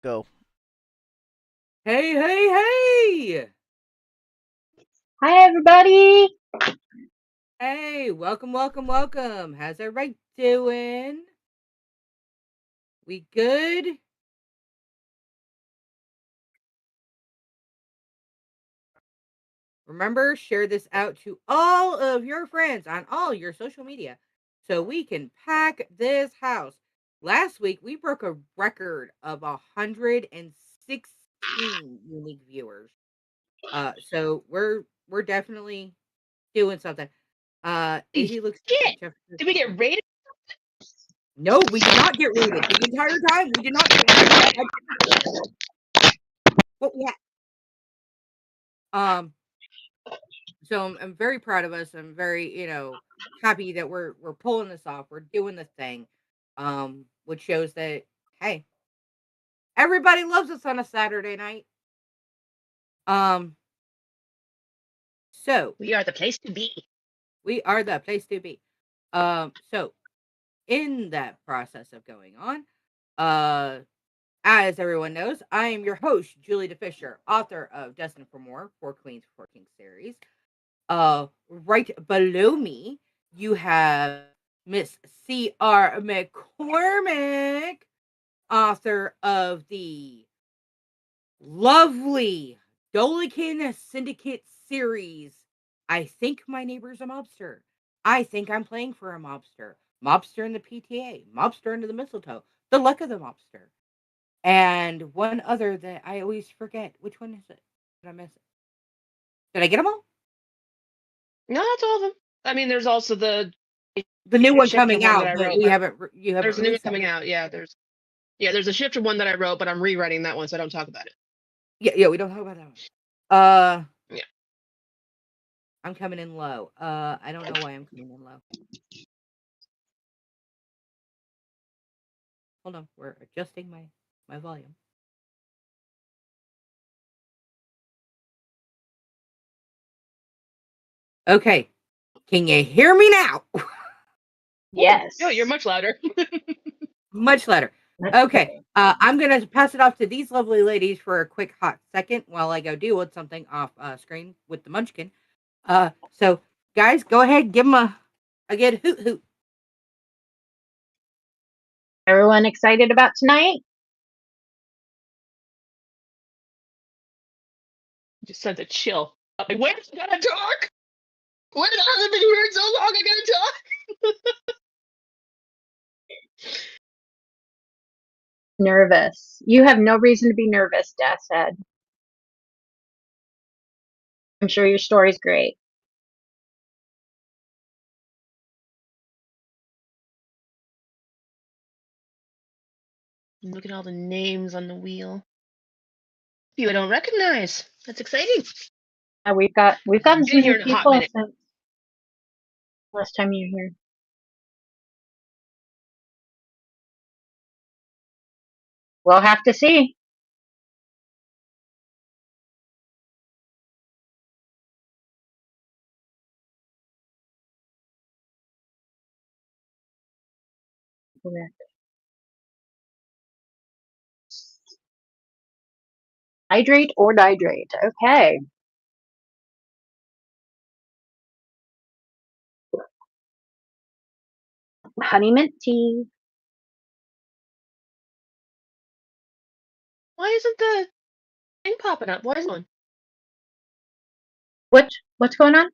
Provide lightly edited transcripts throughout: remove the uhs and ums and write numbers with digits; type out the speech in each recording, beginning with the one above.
Go. Hey, hey, hey! Hi, everybody. Hey, welcome. How's everybody doing? We good? Remember, share this out to all of your friends on all your social media so we can pack this house. Last week, we broke a record of 116 unique viewers. So we're definitely doing something. Holy AZ looks shit! Jeff. Did we get rated? No, we did not get rated the entire time. We did not get rated. What we had. So I'm very proud of us. I'm very, happy that we're pulling this off. We're doing the thing. Which shows that hey, everybody loves us on a Saturday night. So We are the place to be. we are the place to be. So in that process of going on, as everyone knows, I am your host, Julie DeFisher, author of Destined for More, Four Queens, Four Kings series. Right below me, you have Miss C.R. McCormick, author of the lovely Dolikin Syndicate series. I think my neighbor's a mobster. I think I'm playing for a mobster. Mobster in the PTA. Mobster under the mistletoe. The luck of the mobster. And one other that I always forget. Which one is it? Did I miss it? Did I get them all? No, that's all of them. I mean, there's also the new one shifter coming one that out, I but wrote. we But haven't. You haven't there's a new one released that. coming out. There's a shifter one that I wrote, but I'm rewriting that one, so I don't talk about it. Yeah, we don't talk about that one. Yeah. I'm coming in low. I don't know why I'm coming in low. Hold on, we're adjusting my volume. Okay, can you hear me now? Yes. Oh, you're much louder. Much louder. That's Okay, great. I'm gonna pass it off to these lovely ladies for a quick hot second while I go deal with something off screen with the Munchkin. So guys, go ahead, give them a good hoot hoot. Everyone excited about tonight? Just sent a chill. Like, when I gotta talk? When I've been here so long, I gotta talk. Nervous. You have no reason to be nervous, Dad said. I'm sure your story's great. Look at all the names on the wheel. You I don't recognize. That's exciting. We've gotten some Been here new in a hot people minute. since last time you were here. We'll have to see. Correct. Hydrate or dihydrate. Okay. Honey mint tea. Why isn't the thing popping up? Why isn't one? What's going on?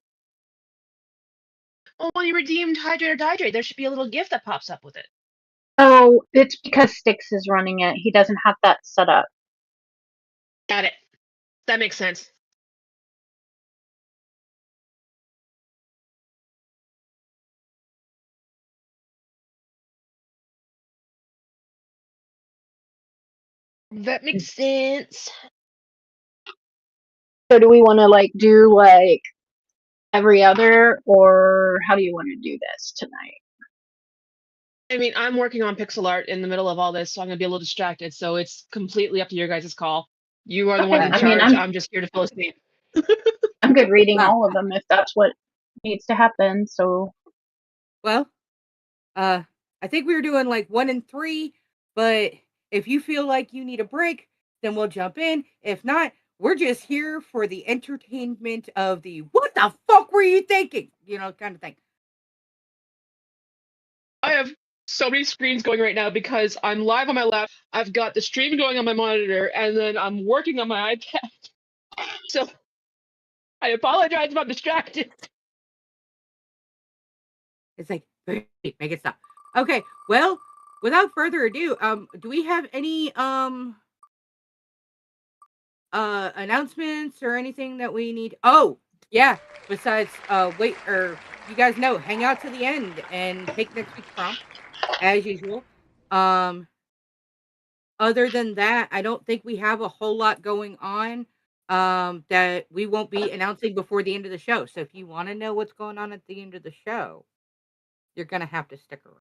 Oh, when you redeemed Hydrate or Dihydrate, there should be a little gift that pops up with it. Oh, it's because Styx is running it. He doesn't have that set up. Got it. That makes sense. That makes sense. So do we want to do every other, or how do you want to do this tonight? I mean, I'm working on pixel art in the middle of all this, so I'm going to be a little distracted. So it's completely up to your guys' call. You are the ones in charge. I'm just here to fill a seat. I'm good reading all of them if that's what needs to happen. So, well, I think we were doing like 1 and 3, but If you feel like you need a break, then we'll jump in. If not, we're just here for the entertainment of the what the fuck were you thinking? Kind of thing. I have so many screens going right now because I'm live on my lap. I've got the stream going on my monitor, and then I'm working on my iPad. So I apologize if I'm distracted. It's like, make it stop. Okay, well, without further ado, do we have any announcements or anything that we need? Oh, yeah. Besides, wait, or you guys know, hang out to the end and take next week's prompt as usual. Other than that, I don't think we have a whole lot going on that we won't be announcing before the end of the show. So if you want to know what's going on at the end of the show, you're gonna have to stick around.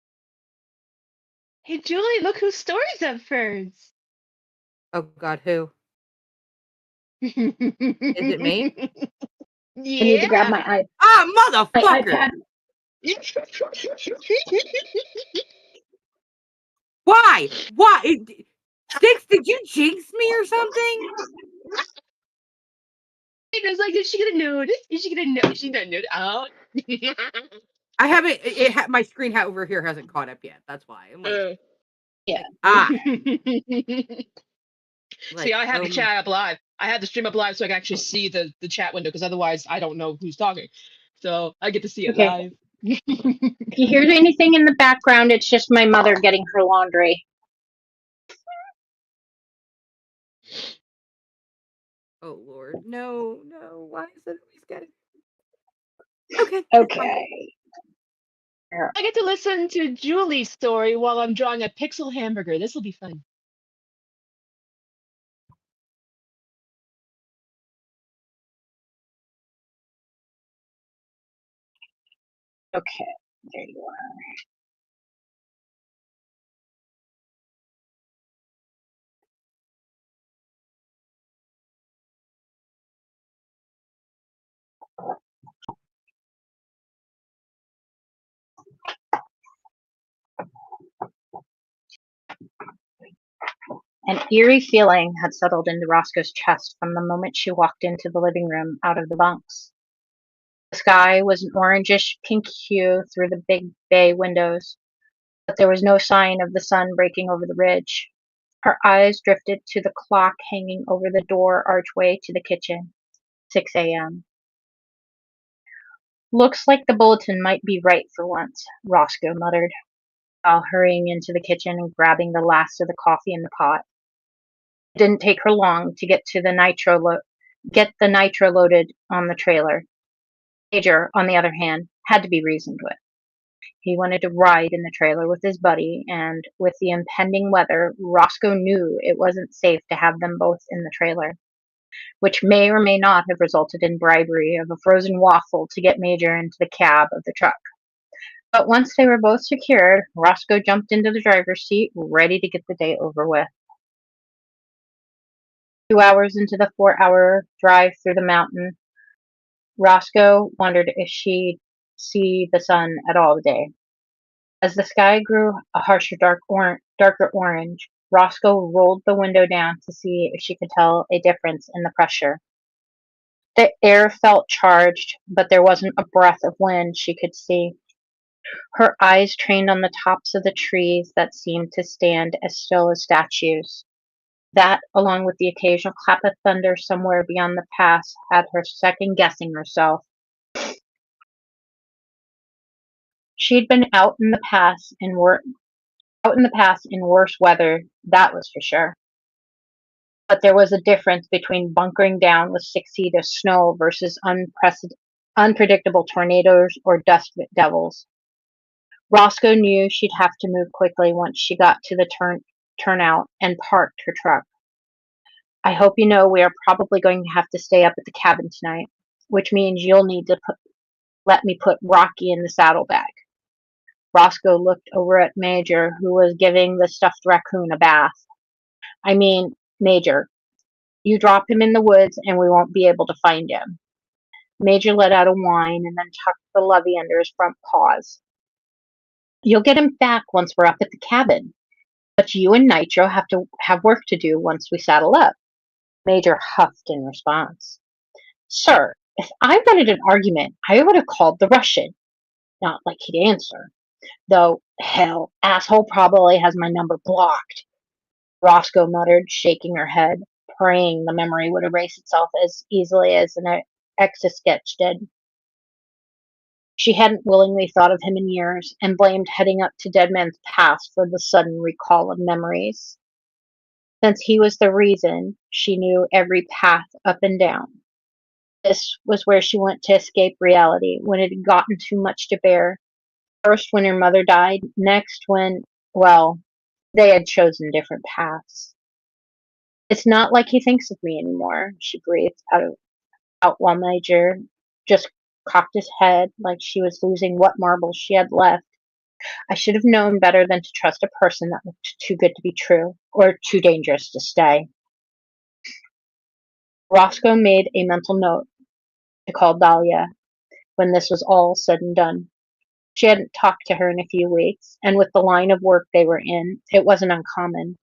Hey, Julie, look whose story's up first. Oh God, who? Is it me? I need to grab Yeah. Ah, motherfucker! iPad. Why? Why? Six, did you jinx me or something? I was like, is she gonna notice? Is she gonna notice? She's not notice. Oh. I haven't. My screen over here hasn't caught up yet. That's why I'm like, Yeah. See, like, I had oh the my. chat up live. I had the stream up live so I can actually see the chat window because otherwise I don't know who's talking. So I get to see it Okay. live. If you hear anything in the background, it's just my mother getting her laundry. Oh Lord, no, no. Why is it always getting? Okay. Okay. I get to listen to Julie's story while I'm drawing a pixel hamburger. This will be fun. Okay. There you are. An eerie feeling had settled into Roscoe's chest from the moment she walked into the living room out of the bunks. The sky was an orangish pink hue through the big bay windows, but there was no sign of the sun breaking over the ridge. Her eyes drifted to the clock hanging over the door archway to the kitchen. 6 a.m. Looks like the bulletin might be right for once, Roscoe muttered, while hurrying into the kitchen and grabbing the last of the coffee in the pot. It didn't take her long to get the nitro loaded on the trailer. Major, on the other hand, had to be reasoned with. He wanted to ride in the trailer with his buddy, and with the impending weather, Roscoe knew it wasn't safe to have them both in the trailer, which may or may not have resulted in bribery of a frozen waffle to get Major into the cab of the truck. But once they were both secured, Roscoe jumped into the driver's seat, ready to get the day over with. 2 hours into the 4-hour drive through the mountain, Roscoe wondered if she'd see the sun at all today. As the sky grew a harsher darker orange, Roscoe rolled the window down to see if she could tell a difference in the pressure. The air felt charged, but there wasn't a breath of wind she could see. Her eyes trained on the tops of the trees that seemed to stand as still as statues. That, along with the occasional clap of thunder somewhere beyond the pass, had her second-guessing herself. She'd been out in the pass in worse weather, that was for sure. But there was a difference between bunkering down with 6 feet of snow versus unpredictable tornadoes or dust devils. Roscoe knew she'd have to move quickly once she got to the turnout and parked her truck. I hope you know we are probably going to have to stay up at the cabin tonight, which means you'll need to let me put Rocky in the saddlebag. Roscoe looked over at Major, who was giving the stuffed raccoon a bath. I mean, Major, you drop him in the woods and we won't be able to find him. Major let out a whine and then tucked the lovey under his front paws. You'll get him back once we're up at the cabin. But you and Nitro have to have work to do once we saddle up. Major huffed in response. Sir, if I wanted an argument, I would have called the Russian. Not like he'd answer. Though, hell, asshole probably has my number blocked. Roscoe muttered, shaking her head, praying the memory would erase itself as easily as an Etch-a-Sketch did. She hadn't willingly thought of him in years, and blamed heading up to Dead Man's Pass for the sudden recall of memories. Since he was the reason, she knew every path up and down. This was where she went to escape reality when it had gotten too much to bear. First when her mother died, next when, well, they had chosen different paths. It's not like he thinks of me anymore, she breathed out while Major just cocked his head like she was losing what marbles she had left. I should have known better than to trust a person that looked too good to be true, or too dangerous to stay. Roscoe made a mental note to call Dahlia when this was all said and done. She hadn't talked to her in a few weeks, and with the line of work they were in, it wasn't uncommon.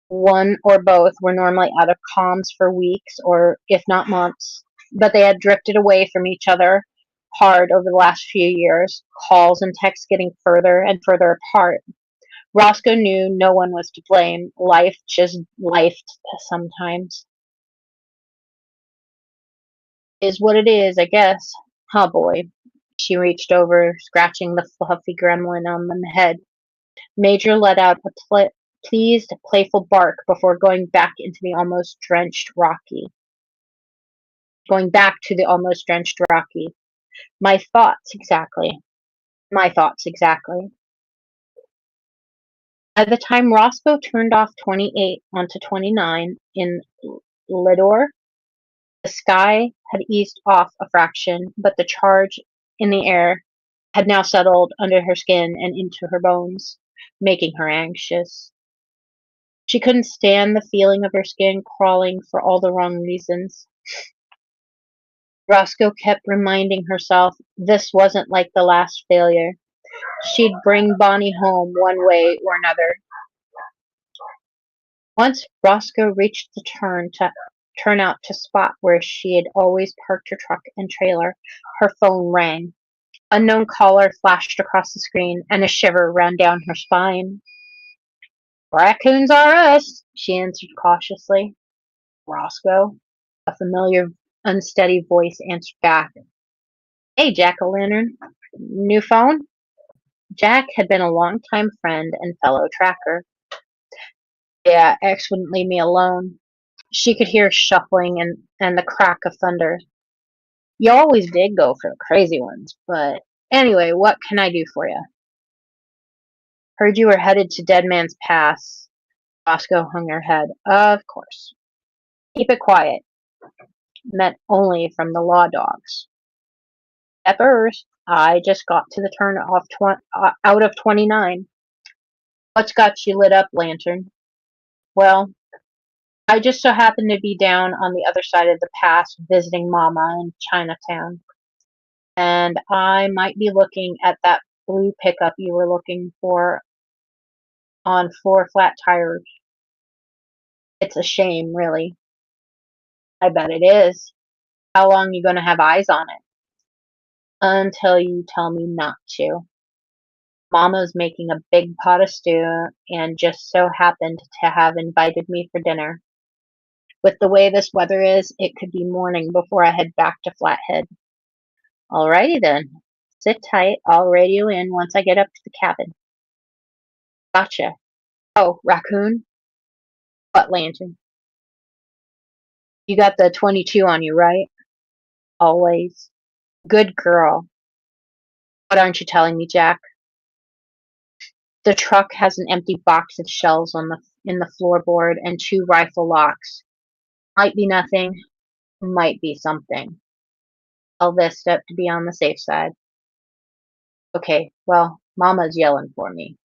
One or both were normally out of comms for weeks or if not months, but they had drifted away from each other hard over the last few years, calls and texts getting further and further apart. Roscoe knew no one was to blame. Life just lifed sometimes. Is what it is, I guess. Oh boy. She reached over, scratching the fluffy gremlin on the head. Major let out a pleased, playful bark before going back into the almost drenched Rocky. Going back to the almost drenched Rocky. My thoughts exactly. My thoughts exactly. By the time Roscoe turned off 28 onto 29 in Lidor, the sky had eased off a fraction, but the charge in the air had now settled under her skin and into her bones, making her anxious. She couldn't stand the feeling of her skin crawling for all the wrong reasons. Roscoe kept reminding herself this wasn't like the last failure. She'd bring Bonnie home one way or another. Once Roscoe reached the turnout to spot where she had always parked her truck and trailer, her phone rang. Unknown caller flashed across the screen, and a shiver ran down her spine. Raccoons are us, she answered cautiously. Roscoe, a familiar, unsteady voice answered back. Hey, Jack-o'-lantern. New phone? Jack had been a longtime friend and fellow tracker. Yeah, X wouldn't leave me alone. She could hear shuffling and the crack of thunder. You always did go for the crazy ones, but anyway, what can I do for you? Heard you were headed to Dead Man's Pass. Roscoe hung her head. Of course. Keep it quiet. Meant only from the law dogs. Peppers, I just got to the turn off out of 29. What's got you lit up, Lantern? Well, I just so happened to be down on the other side of the pass visiting Mama in Chinatown. And I might be looking at that blue pickup you were looking for on 4 flat tires. It's a shame, really. I bet it is. How long you gonna have eyes on it? Until you tell me not to. Mama's making a big pot of stew and just so happened to have invited me for dinner. With the way this weather is, it could be morning before I head back to Flathead. Alrighty then. Sit tight. I'll radio in once I get up to the cabin. Gotcha. Oh, raccoon? What lantern? You got the 22 on you, right? Always. Good girl. What aren't you telling me, Jack? The truck has an empty box of shells in the floorboard and 2 rifle locks. Might be nothing, might be something. I'll vest up to be on the safe side. Okay, well, Mama's yelling for me.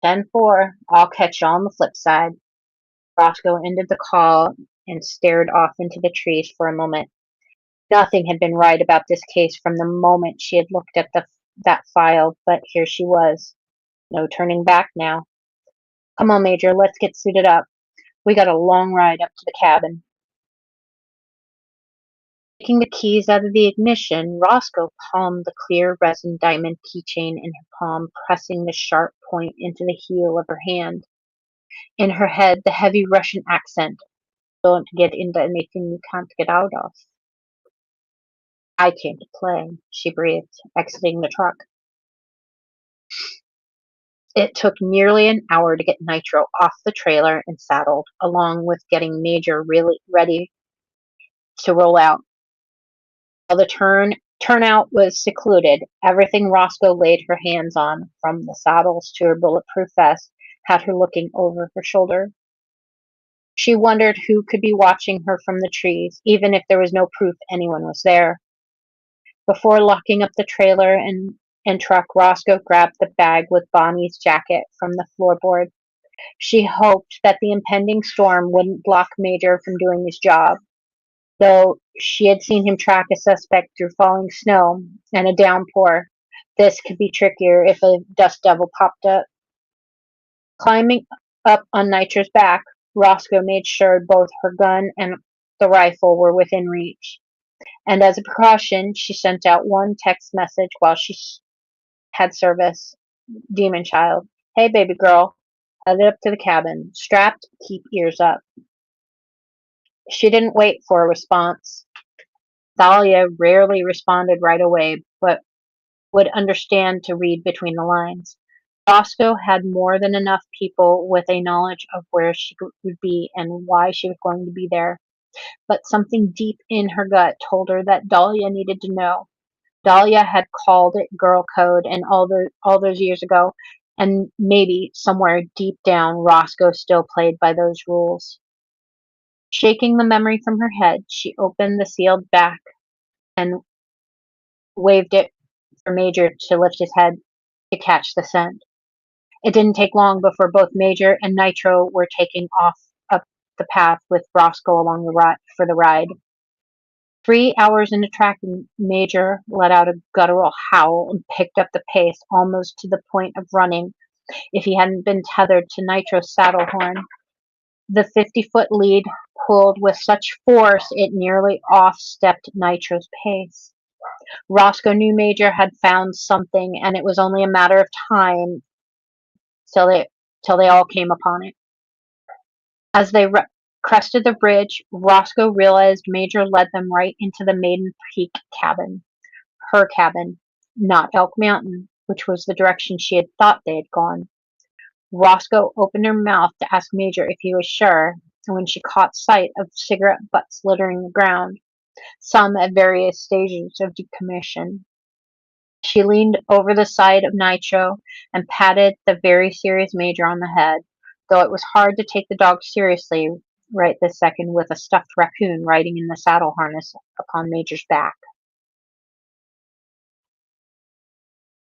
10-4, I'll catch you on the flip side. Roscoe ended the call and stared off into the trees for a moment. Nothing had been right about this case from the moment she had looked at that file, but here she was. No turning back now. Come on, Major, let's get suited up. We got a long ride up to the cabin. Taking the keys out of the ignition, Roscoe palmed the clear resin diamond keychain in her palm, pressing the sharp point into the heel of her hand. In her head, the heavy Russian accent. Don't get into anything you can't get out of. I came to play, she breathed, exiting the truck. It took nearly an hour to get Nitro off the trailer and saddled, along with getting Major really ready to roll out. While the turnout was secluded, everything Roscoe laid her hands on, from the saddles to her bulletproof vest, had her looking over her shoulder. She wondered who could be watching her from the trees, even if there was no proof anyone was there. Before locking up the trailer and truck, Roscoe grabbed the bag with Bonnie's jacket from the floorboard. She hoped that the impending storm wouldn't block Major from doing his job, though she had seen him track a suspect through falling snow and a downpour. This could be trickier if a dust devil popped up. Climbing up on Nitro's back, Roscoe made sure both her gun and the rifle were within reach. And as a precaution, she sent out one text message while she had service. Demon Child. Hey, baby girl. Headed up to the cabin. Strapped, keep ears up. She didn't wait for a response. Thalia rarely responded right away, but would understand to read between the lines. Roscoe had more than enough people with a knowledge of where she would be and why she was going to be there. But something deep in her gut told her that Dahlia needed to know. Dahlia had called it girl code and all those years ago, and maybe somewhere deep down Roscoe still played by those rules. Shaking the memory from her head, she opened the sealed back and waved it for Major to lift his head to catch the scent. It didn't take long before both Major and Nitro were taking off up the path with Roscoe along for the ride. 3 hours into tracking, Major let out a guttural howl and picked up the pace almost to the point of running if he hadn't been tethered to Nitro's saddle horn. The 50-foot lead pulled with such force it nearly off-stepped Nitro's pace. Roscoe knew Major had found something, and it was only a matter of time till they all came upon it. As they crested the ridge, Roscoe realized Major led them right into the Maiden Peak cabin. Her cabin, not Elk Mountain, which was the direction she had thought they had gone. Roscoe opened her mouth to ask Major if he was sure, and when she caught sight of cigarette butts littering the ground, some at various stages of decommission, she leaned over the side of Nitro and patted the very serious Major on the head, though it was hard to take the dog seriously right this second with a stuffed raccoon riding in the saddle harness upon Major's back.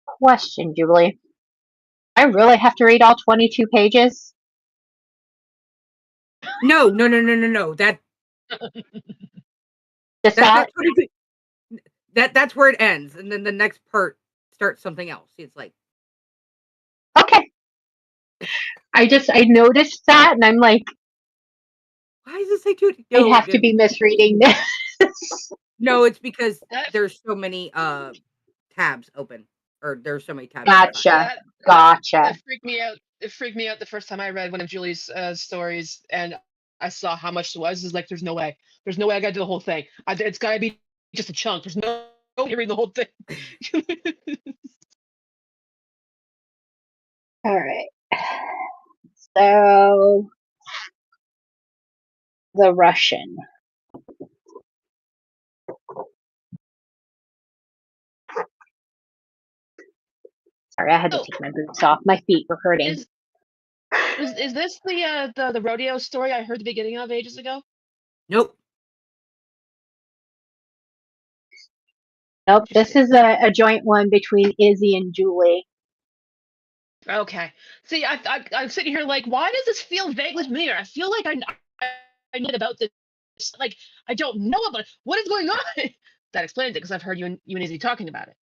Question, Julie. I really have to read all 22 pages? No. That Just that's that? what that's where it ends, and then the next part starts something else. It's like, Okay. I noticed that and I'm like, why does it say two? I have to be misreading this. No, it's because That there's so many tabs open, or there's so many tabs. Gotcha. that Gotcha. that freaked me out. It freaked me out the first time I read one of Julie's stories, and I saw how much it was. It's like, there's no way. There's no way I got to do the whole thing. It's got to be just a chunk. There's no way to read the whole thing. All right. So the Russian. Sorry, I had to So, take my boots off. My feet were hurting. is this the rodeo story I heard the beginning of ages ago? Nope. Nope, this is a joint one between Izzy and Julie. Okay. See, I'm sitting here like, why does this feel vaguely familiar? I feel like I know about this. Like, I don't know about it. What is going on? That explains it because I've heard you and Izzy talking about it.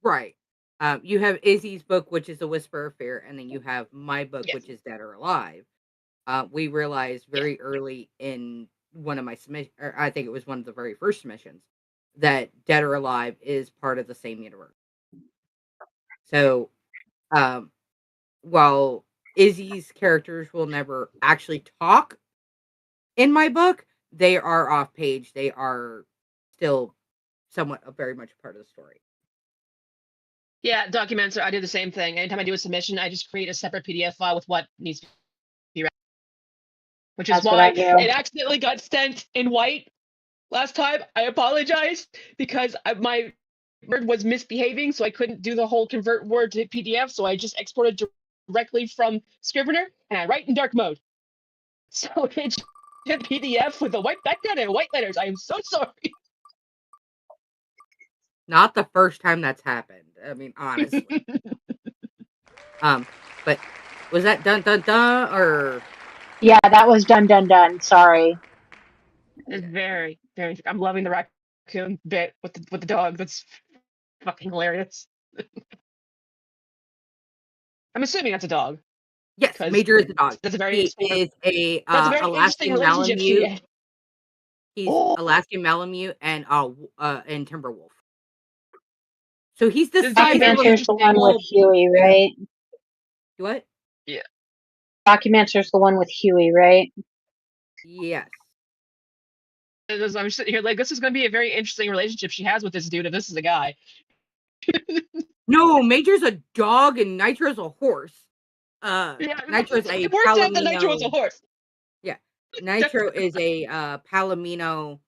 Right. You have Izzy's book, which is A Whisper of Fear, and then you have my book, Yes. which is Dead or Alive. We realized Yeah. very early in one of my submissions, or I think it was one of the very first submissions, that Dead or Alive is part of the same universe. So, um, while Izzy's characters will never actually talk in my book, they are off page. They are still somewhat very much part of the story. Yeah, documents. I do the same thing. Anytime I do a submission, I just create a separate PDF file with what needs to be read. Which is That's what I why do. it accidentally got sent in white last time. I apologize because my Word was misbehaving, so I couldn't do the whole convert Word to PDF. So I just exported directly from Scrivener, and I write in dark mode. So it's a PDF with a white background and white letters. I am so sorry. Not the first time that's happened. I mean, honestly. But was that dun dun dun or Yeah, that was done. Sorry. It's yeah. very, very. I'm loving the raccoon bit with the dog. That's fucking hilarious. I'm assuming that's a dog Yes, because Major is a dog. that's a very He interesting. is a That's a very interesting Alaskan relationship she Malamute. had. He's Oh, Alaskan Malamute and Timberwolf. So he's the this is very, very Siamese Documentary's the one interesting. with wolf. Huey, right? What? Yeah. Documentary's the one with Huey, right? Yes. I'm sitting here like this is going to be a very interesting relationship she has with this dude if this is a guy. No, Major's a dog and Nitro's a horse. Yeah, Nitro's a it worked out that Nitro was a Palomino. horse. Yeah. Nitro is a Palomino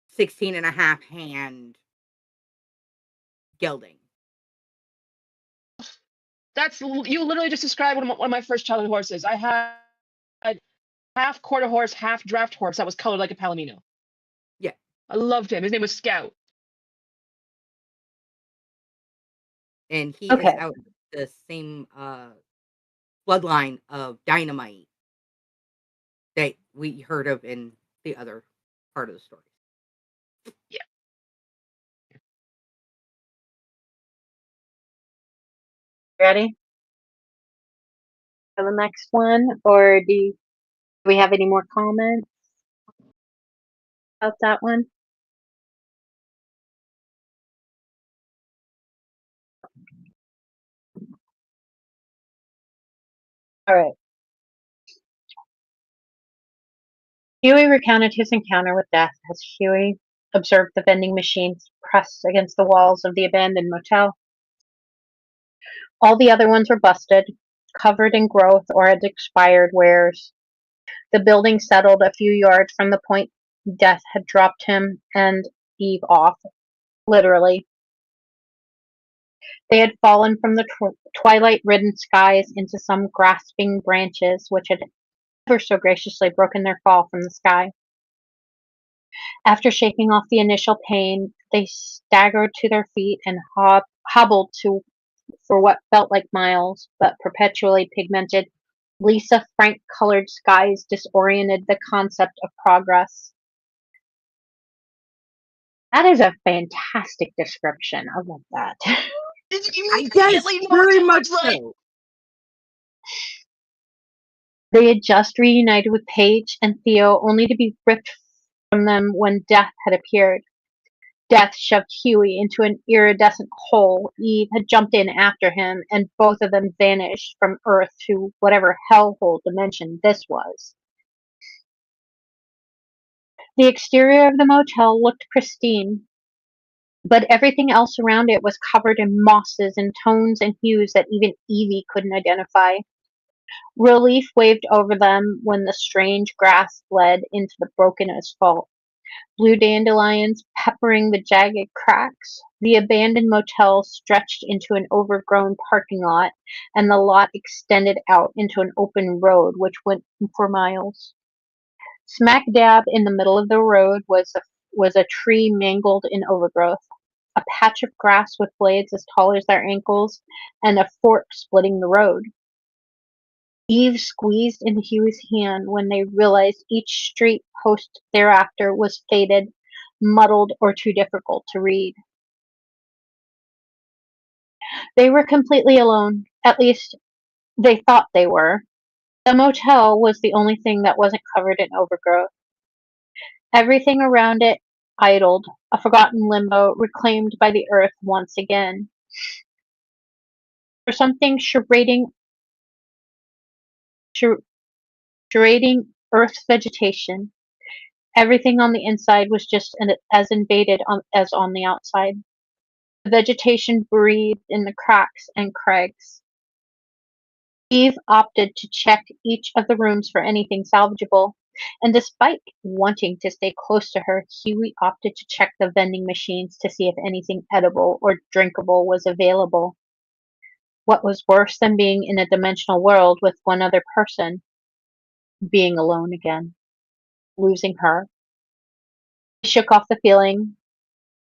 16 and a half hand gelding. That's you literally just described one of my first childhood horses. I had half quarter horse, half draft horse that was colored like a Palomino. Yeah. I loved him. His name was Scout. And he is Okay. out the same bloodline of Dynamite that we heard of in the other part of the story. Yeah. Ready for the next one? Or do we have any more comments about that one? All right. Huey recounted his encounter with death as Huey observed the vending machines pressed against the walls of the abandoned motel. All the other ones were busted, covered in growth, or had expired wares. The building settled a few yards from the point death had dropped him and Eve off, literally. They had fallen from the twilight-ridden skies into some grasping branches which had ever so graciously broken their fall from the sky. After shaking off the initial pain, they staggered to their feet and hobbled for what felt like miles, but perpetually pigmented, Lisa Frank-colored skies disoriented the concept of progress. That is a fantastic description. I love that. You I guess immediately know what very it much looks like. so. They had just reunited with Paige and Theo, only to be ripped from them when Death had appeared. Death shoved Huey into an iridescent hole. Eve had jumped in after him, and both of them vanished from Earth to whatever hellhole dimension this was. The exterior of the motel looked pristine, but everything else around it was covered in mosses and tones and hues that even Evie couldn't identify. Relief waved over them when the strange grass bled into the broken asphalt. Blue dandelions peppering the jagged cracks. The abandoned motel stretched into an overgrown parking lot, and the lot extended out into an open road which went for miles. Smack dab in the middle of the road was a tree mangled in overgrowth, a patch of grass with blades as tall as their ankles, and a fork splitting the road. Eve squeezed into Hughie's hand when they realized each street post thereafter was fated, muddled, or too difficult to read. They were completely alone. At least they thought they were. The motel was the only thing that wasn't covered in overgrowth. Everything around it idled, a forgotten limbo reclaimed by the earth once again. For something char- charading Earth's vegetation, everything on the inside was just as invaded as on the outside. The vegetation breathed in the cracks and crags. Eve opted to check each of the rooms for anything salvageable, and despite wanting to stay close to her, Huey opted to check the vending machines to see if anything edible or drinkable was available. What was worse than being in a dimensional world with one other person? Being alone again. Losing her. He shook off the feeling,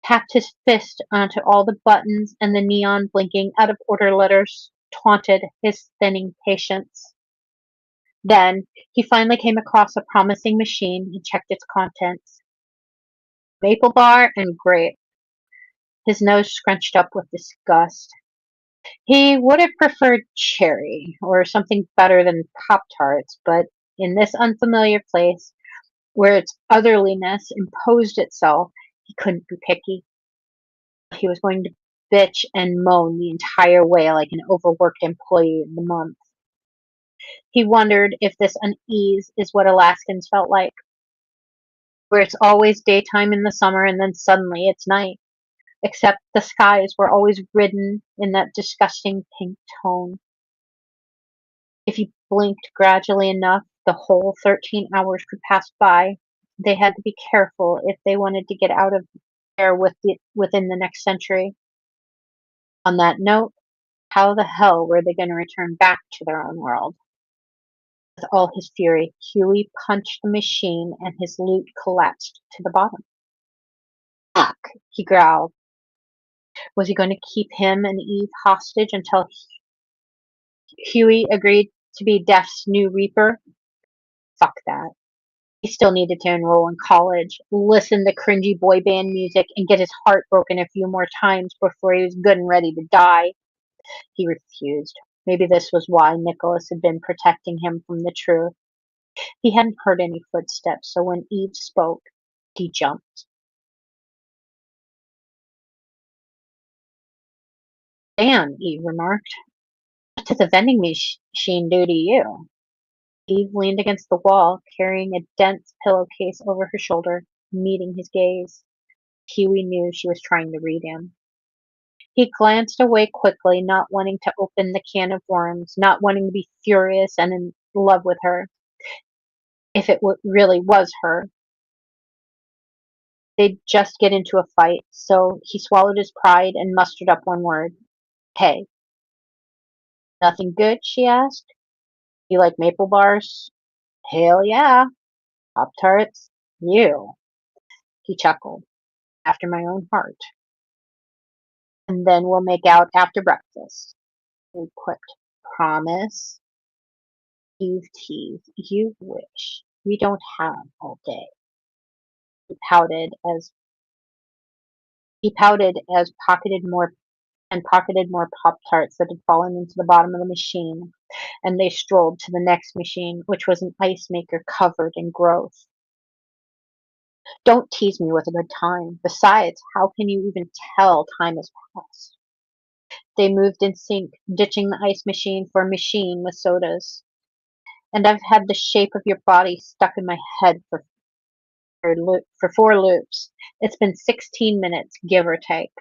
tapped his fist onto all the buttons, and the neon blinking out of order letters taunted his thinning patience. Then, he finally came across a promising machine and checked its contents. Maple bar and grape. His nose scrunched up with disgust. He would have preferred cherry, or something better than Pop-Tarts, but in this unfamiliar place, where its otherliness imposed itself, he couldn't be picky. He was going to bitch and moan the entire way like an overworked employee of the month. He wondered if this unease is what Alaskans felt like, where it's always daytime in the summer and then suddenly it's night, except the skies were always ridden in that disgusting pink tone. If he blinked gradually enough, the whole 13 hours could pass by. They had to be careful if they wanted to get out of there within the next century. On that note, how the hell were they going to return back to their own world? With all his fury, Huey punched the machine and his loot collapsed to the bottom. Fuck, he growled. Was he going to keep him and Eve hostage until Huey agreed to be Death's new Reaper? Fuck that. He still needed to enroll in college, listen to cringy boy band music, and get his heart broken a few more times before he was good and ready to die. He refused. Maybe this was why Nicholas had been protecting him from the truth. He hadn't heard any footsteps, so when Eve spoke, he jumped. Damn, Eve remarked. What did the vending machine do to you? Eve leaned against the wall, carrying a dense pillowcase over her shoulder, meeting his gaze. Huey knew she was trying to read him. He glanced away quickly, not wanting to open the can of worms, not wanting to be furious and in love with her. If it really was her, they'd just get into a fight, so he swallowed his pride and mustered up one word. Hey. Nothing good? She asked. You like maple bars? Hell yeah. Pop-Tarts? You. He chuckled. After my own heart. And then we'll make out after breakfast. He quipped. Promise? Eve teased. You wish. We don't have all day. He pouted as pocketed more Pop-Tarts that had fallen into the bottom of the machine, and they strolled to the next machine, which was an ice maker covered in growth. Don't tease me with a good time. Besides, how can you even tell time has passed? They moved in sync, ditching the ice machine for a machine with sodas. And I've had the shape of your body stuck in my head for 4 loops. It's been 16 minutes, give or take.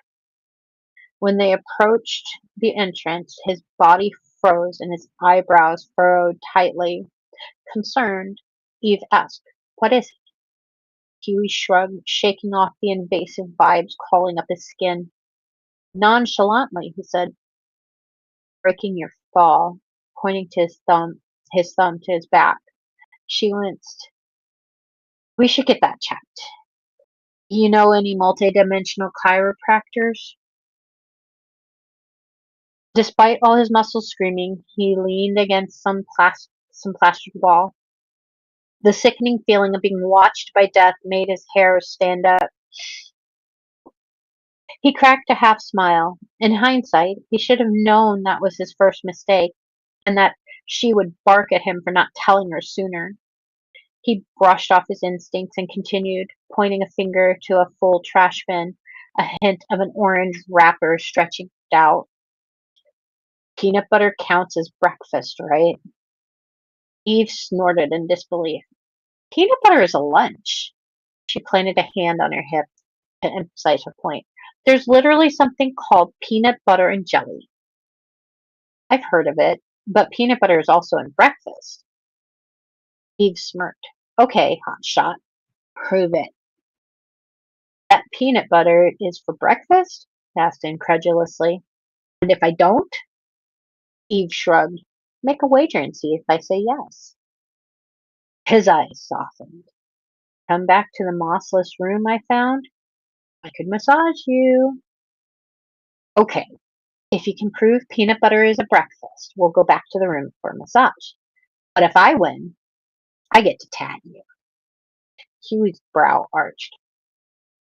When they approached the entrance, his body froze and his eyebrows furrowed tightly. Concerned, Eve asked, What is it? Huey shrugged, shaking off the invasive vibes crawling up his skin. Nonchalantly, he said, breaking your fall, pointing to his thumb to his back. She winced. We should get that checked. You know any multidimensional chiropractors? Despite all his muscles screaming, he leaned against some plastered wall. The sickening feeling of being watched by death made his hair stand up. He cracked a half smile. In hindsight, he should have known that was his first mistake, and that she would bark at him for not telling her sooner. He brushed off his instincts and continued, pointing a finger to a full trash bin, a hint of an orange wrapper stretching out. Peanut butter counts as breakfast, right? Eve snorted in disbelief. Peanut butter is a lunch. She planted a hand on her hip to emphasize her point. There's literally something called peanut butter and jelly. I've heard of it, but peanut butter is also in breakfast. Eve smirked. Okay, hotshot, prove it. That peanut butter is for breakfast? Asked incredulously. And if I don't? Eve shrugged. Make a wager and see if I say yes. His eyes softened. Come back to the mossless room I found? I could massage you. Okay, if you can prove peanut butter is a breakfast, we'll go back to the room for a massage. But if I win, I get to tat you. Huey's brow arched.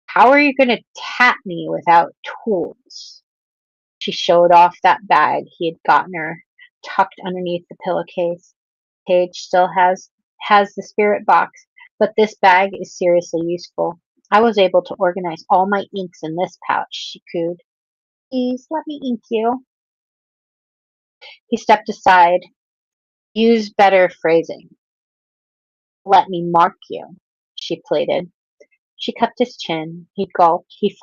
How are you going to tat me without tools? She showed off that bag he had gotten her, tucked underneath the pillowcase. Paige still has the spirit box, but this bag is seriously useful. I was able to organize all my inks in this pouch, she cooed. Please, let me ink you. He stepped aside. Use better phrasing. Let me mark you, she pleaded. She cupped his chin. He gulped. His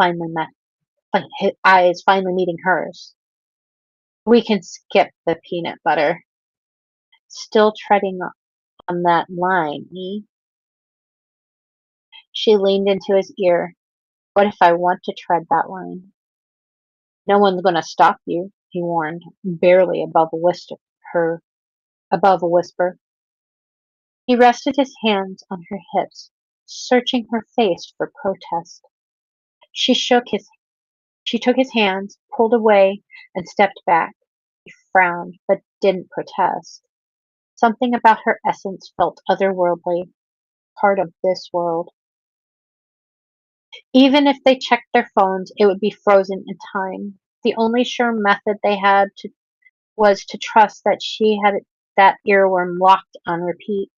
eyes finally meeting hers. We can skip the peanut butter. Still treading on that line, eh? She leaned into his ear. What if I want to tread that line? No one's going to stop you, he warned, barely above a whisper. He rested his hands on her hips, searching her face for protest. She took his hands, pulled away, and stepped back. He frowned, but didn't protest. Something about her essence felt otherworldly, part of this world. Even if they checked their phones, it would be frozen in time. The only sure method they had was to trust that she had that earworm locked on repeat.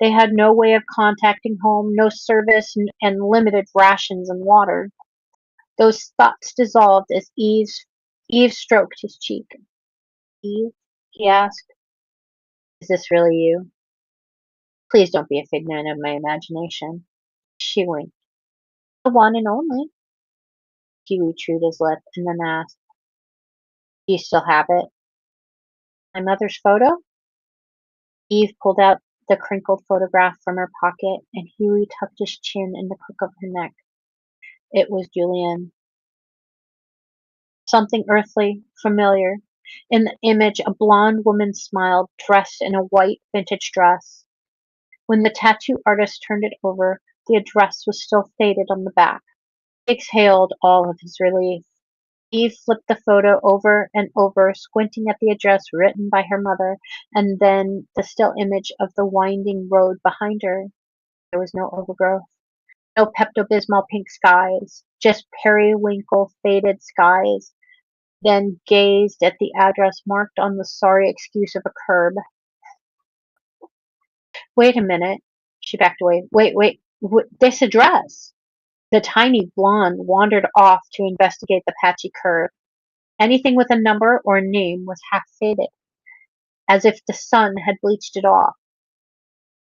They had no way of contacting home, no service, and limited rations and water. Those thoughts dissolved as Eve stroked his cheek. Eve, he asked, is this really you? Please don't be a figment of my imagination. She winked. The one and only. Huey chewed his lip and then asked, do you still have it? My mother's photo? Eve pulled out the crinkled photograph from her pocket, and Huey tucked his chin in the crook of her neck. It was Julianne. Something earthly, familiar. In the image, a blonde woman smiled, dressed in a white vintage dress. When the tattoo artist turned it over, the address was still faded on the back. He exhaled all of his relief. Eve flipped the photo over and over, squinting at the address written by her mother, and then the still image of the winding road behind her. There was no overgrowth, no Pepto-Bismol pink skies, just periwinkle faded skies, then gazed at the address marked on the sorry excuse of a curb. Wait a minute. She backed away. Wait, this address. The tiny blonde wandered off to investigate the patchy curve. Anything with a number or a name was half faded, as if the sun had bleached it off.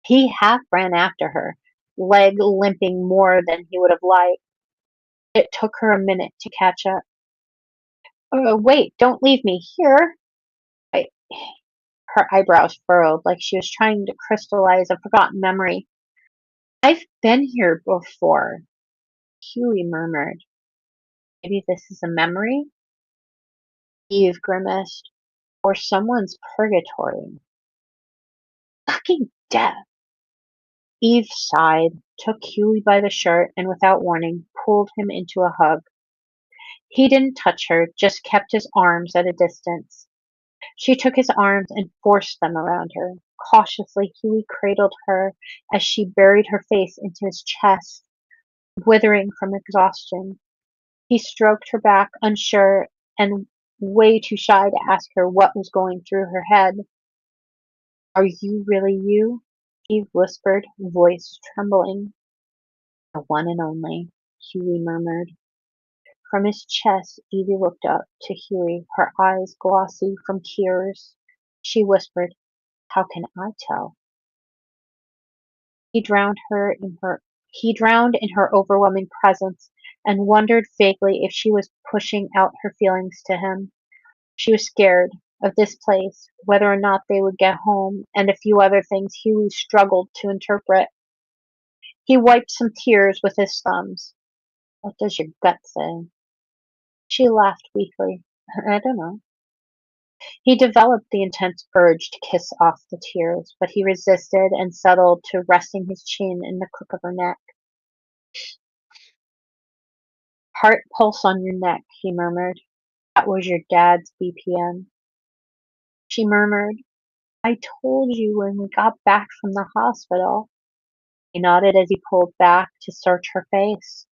He half ran after her, leg limping more than he would have liked. It took her a minute to catch up. Wait, don't leave me here. I, her eyebrows furrowed like she was trying to crystallize a forgotten memory. I've been here before, Huey murmured. Maybe this is a memory? Eve grimaced. Or someone's purgatory. Fucking death. Eve sighed, took Huey by the shirt, and without warning, pulled him into a hug. He didn't touch her, just kept his arms at a distance. She took his arms and forced them around her. Cautiously, Huey cradled her as she buried her face into his chest. withering from exhaustion. He stroked her back, unsure and way too shy to ask her what was going through her head. Are you really you? Eve whispered, voice trembling. The one and only, Hughie murmured. From his chest, Evie looked up to Hughie, her eyes glossy from tears. She whispered, How can I tell? He drowned her in her he drowned in her overwhelming presence and wondered vaguely if she was pushing out her feelings to him. She was scared of this place, whether or not they would get home, and a few other things Hughie struggled to interpret. He wiped some tears with his thumbs. What does your gut say? She laughed weakly. I don't know. He developed the intense urge to kiss off the tears, but he resisted and settled to resting his chin in the crook of her neck. Heart pulse on your neck, he murmured. That was your dad's BPM. She murmured, I told you when we got back from the hospital. He nodded as he pulled back to search her face.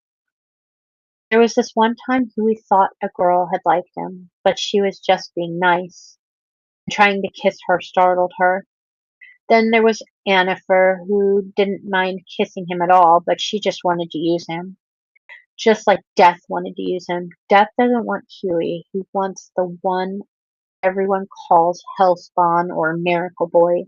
There was this one time Huey thought a girl had liked him, but she was just being nice. Trying to kiss her startled her. Then there was Annifer, who didn't mind kissing him at all, but she just wanted to use him. Just like Death wanted to use him. Death doesn't want Huey. He wants the one everyone calls Hellspawn or Miracle Boy.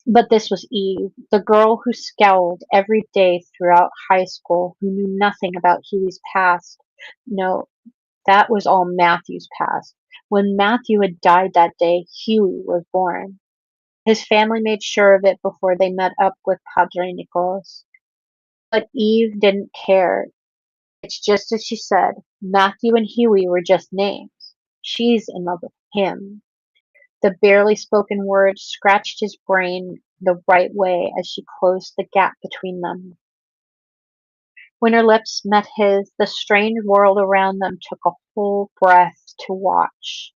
But this was Eve, the girl who scowled every day throughout high school, who knew nothing about Huey's past. No, that was all Matthew's past. When Matthew had died that day, Huey was born. His family made sure of it before they met up with Padre Nicholas. But Eve didn't care. It's just as she said, Matthew and Huey were just names. She's in love with him. The barely spoken words scratched his brain the right way as she closed the gap between them. When her lips met his, the strange world around them took a whole breath to watch.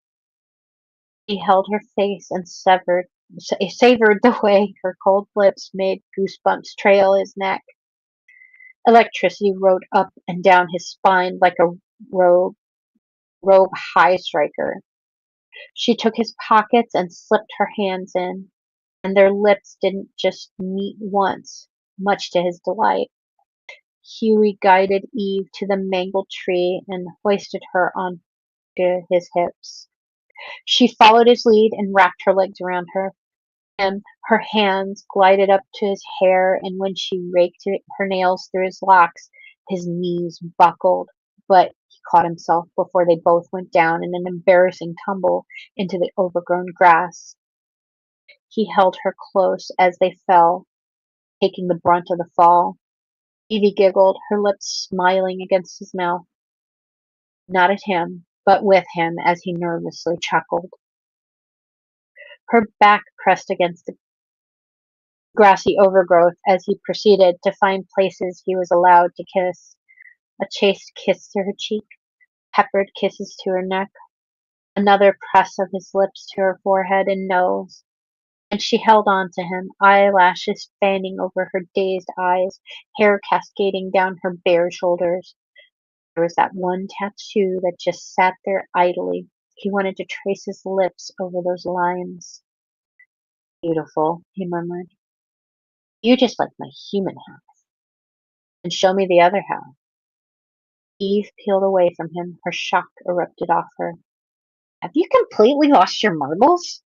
He held her face and savored the way her cold lips made goosebumps trail his neck. Electricity rode up and down his spine like a rogue high striker. She took his pockets and slipped her hands in, and their lips didn't just meet once, much to his delight. Huey guided Eve to the mangled tree and hoisted her onto his hips. She followed his lead and wrapped her legs around her, and her hands glided up to his hair, and when she raked her nails through his locks, his knees buckled, but he caught himself before they both went down in an embarrassing tumble into the overgrown grass. He held her close as they fell, taking the brunt of the fall. Evie giggled, her lips smiling against his mouth. Not at him, but with him as he nervously chuckled. Her back pressed against the grassy overgrowth as he proceeded to find places he was allowed to kiss. A chaste kiss to her cheek, peppered kisses to her neck, another press of his lips to her forehead and nose. And she held on to him, eyelashes fanning over her dazed eyes, hair cascading down her bare shoulders. There was that one tattoo that just sat there idly. He wanted to trace his lips over those lines. Beautiful, he murmured. You just like my human half. And show me the other half. Eve peeled away from him, her shock erupted off her. Have you completely lost your marbles?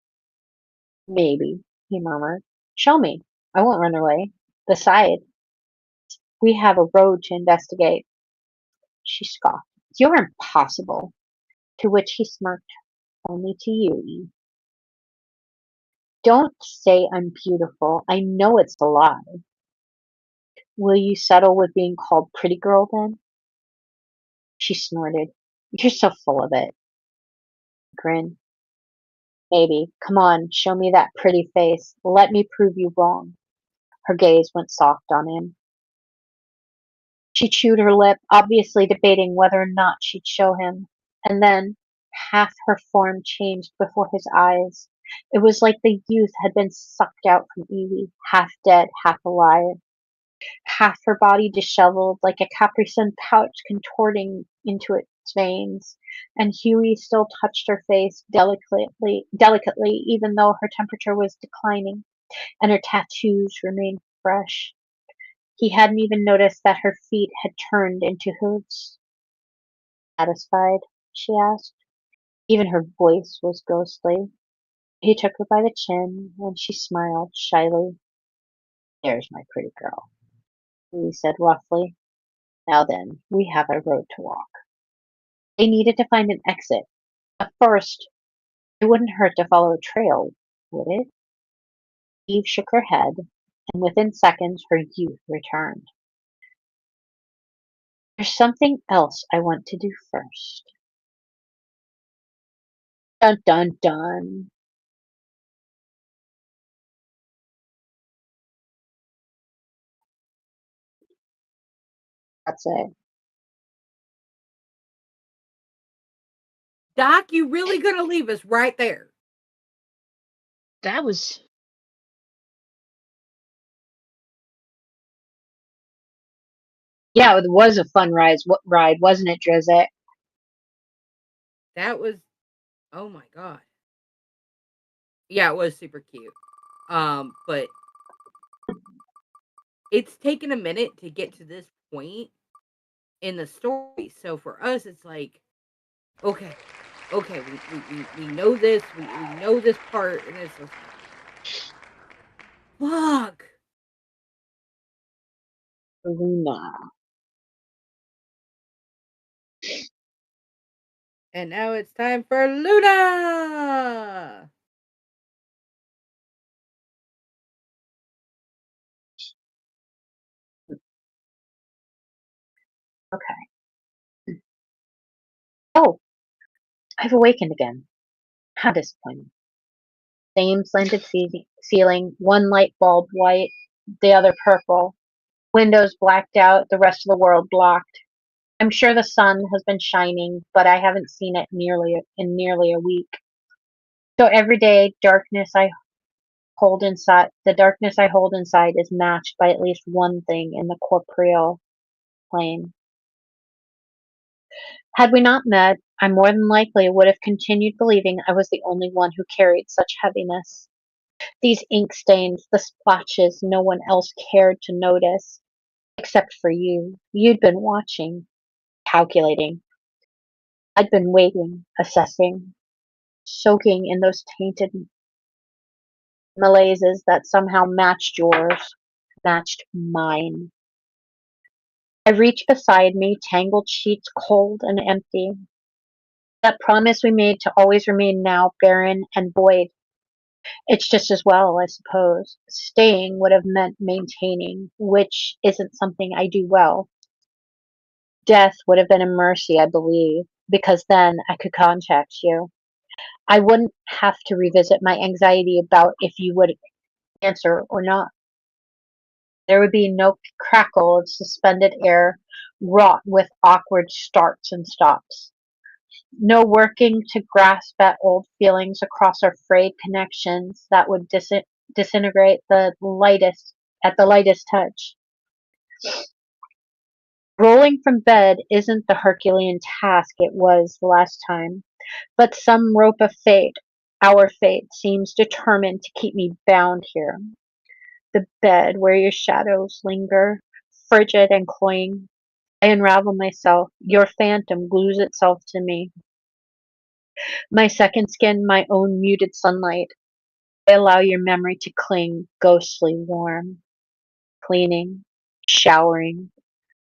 Maybe, he murmured. Show me. I won't run away. Besides, we have a road to investigate. She scoffed. You're impossible. To which he smirked. Only to you, Eve. Don't say I'm beautiful. I know it's a lie. Will you settle with being called pretty girl then? She snorted. You're so full of it. Grin. Maybe. Come on, show me that pretty face. Let me prove you wrong. Her gaze went soft on him. She chewed her lip, obviously debating whether or not she'd show him. And then, half her form changed before his eyes. It was like the youth had been sucked out from Evie, half dead, half alive. half her body disheveled like a Capri Sun pouch contorting into its veins, and Huey still touched her face delicately, even though her temperature was declining and her tattoos remained fresh. He hadn't even noticed that her feet had turned into hooves. Satisfied? She asked. Even her voice was ghostly. He took her by the chin, and she smiled shyly. There's my pretty girl, he said roughly. Now then, we have a road to walk. They needed to find an exit. But first, it wouldn't hurt to follow a trail, would it? Eve shook her head, and within seconds her youth returned. There's something else I want to do first. Dun dun dun. That's it. Doc, you really gonna leave us right there? That was Yeah, it was a fun ride, wasn't it, Drizzt? That was, oh my god. Yeah, it was super cute. But it's taken a minute to get to this point in the story. So for us, it's like, okay, we know this, we know this part, and it's just fuck. Luna. And now it's time for Luna. Okay. Oh, I've awakened again. How disappointing. Same slanted ceiling, one light bulb white, the other purple. Windows blacked out, the rest of the world blocked. I'm sure the sun has been shining, but I haven't seen it nearly a week. So every day, darkness I hold inside is matched by at least one thing in the corporeal plane. Had we not met, I more than likely would have continued believing I was the only one who carried such heaviness. These ink stains, the splotches no one else cared to notice, except for you. You'd been watching, calculating. I'd been waiting, assessing, soaking in those tainted malaises that somehow matched yours, matched mine. I reached beside me, tangled sheets cold and empty. That promise we made to always remain now barren and void. It's just as well, I suppose. Staying would have meant maintaining, which isn't something I do well. Death would have been a mercy, I believe, because then I could contact you. I wouldn't have to revisit my anxiety about if you would answer or not. There would be no crackle of suspended air wrought with awkward starts and stops. No working to grasp at old feelings across our frayed connections that would disintegrate at the lightest touch. Rolling from bed isn't the Herculean task it was the last time, but some rope of fate, our fate, seems determined to keep me bound here. The bed where your shadows linger, frigid and cloying. I unravel myself. Your phantom glues itself to me. My second skin, my own muted sunlight. I allow your memory to cling, ghostly warm. Cleaning, showering,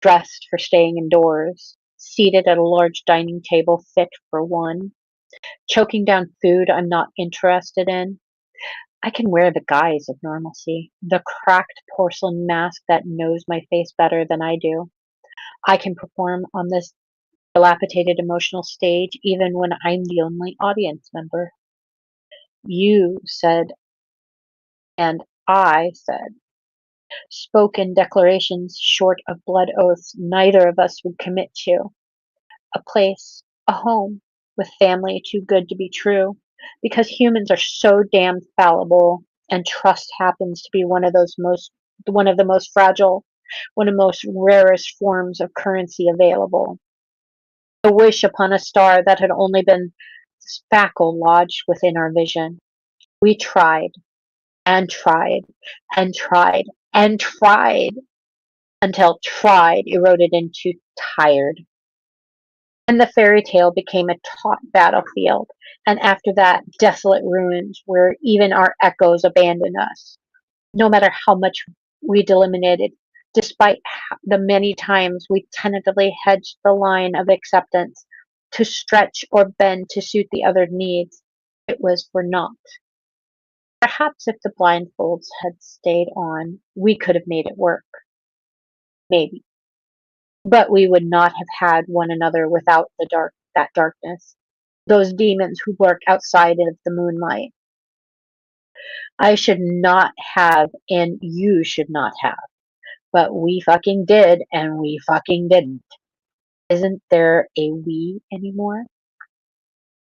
dressed for staying indoors, seated at a large dining table fit for one, choking down food I'm not interested in. I can wear the guise of normalcy, the cracked porcelain mask that knows my face better than I do. I can perform on this dilapidated emotional stage even when I'm the only audience member. You said, and I said, spoken declarations short of blood oaths neither of us would commit to. A place, a home, with family too good to be true, because humans are so damn fallible, and trust happens to be one of the most fragile. one of the most rarest forms of currency available. A wish upon a star that had only been spackle lodged within our vision. We tried and tried and tried and tried until tried eroded into tired. And the fairy tale became a taut battlefield, and after that, desolate ruins where even our echoes abandoned us. No matter how much we delimited, despite the many times we tentatively hedged the line of acceptance to stretch or bend to suit the other needs, it was for naught. Perhaps if the blindfolds had stayed on, we could have made it work. Maybe. But we would not have had one another without that darkness. Those demons who lurk outside of the moonlight. I should not have, and you should not have. But we fucking did, and we fucking didn't. Isn't there a we anymore?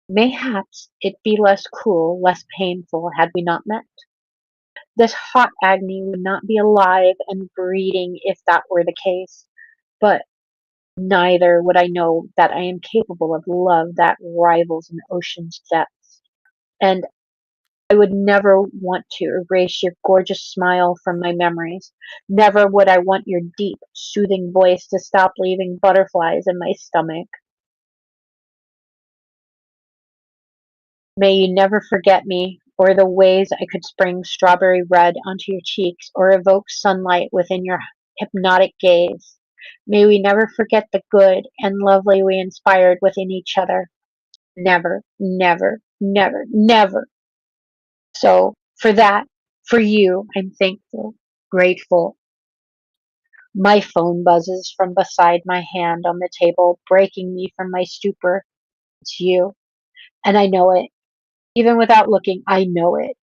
Mayhaps it'd be less cruel, less painful had we not met. This hot agony would not be alive and breeding if that were the case. But neither would I know that I am capable of love that rivals an ocean's depths. And I would never want to erase your gorgeous smile from my memories. Never would I want your deep, soothing voice to stop leaving butterflies in my stomach. May you never forget me, or the ways I could spring strawberry red onto your cheeks, or evoke sunlight within your hypnotic gaze. May we never forget the good and lovely we inspired within each other. Never, never, never, never. So, for that, for you, I'm thankful, grateful. My phone buzzes from beside my hand on the table, breaking me from my stupor. It's you, and I know it. Even without looking, I know it.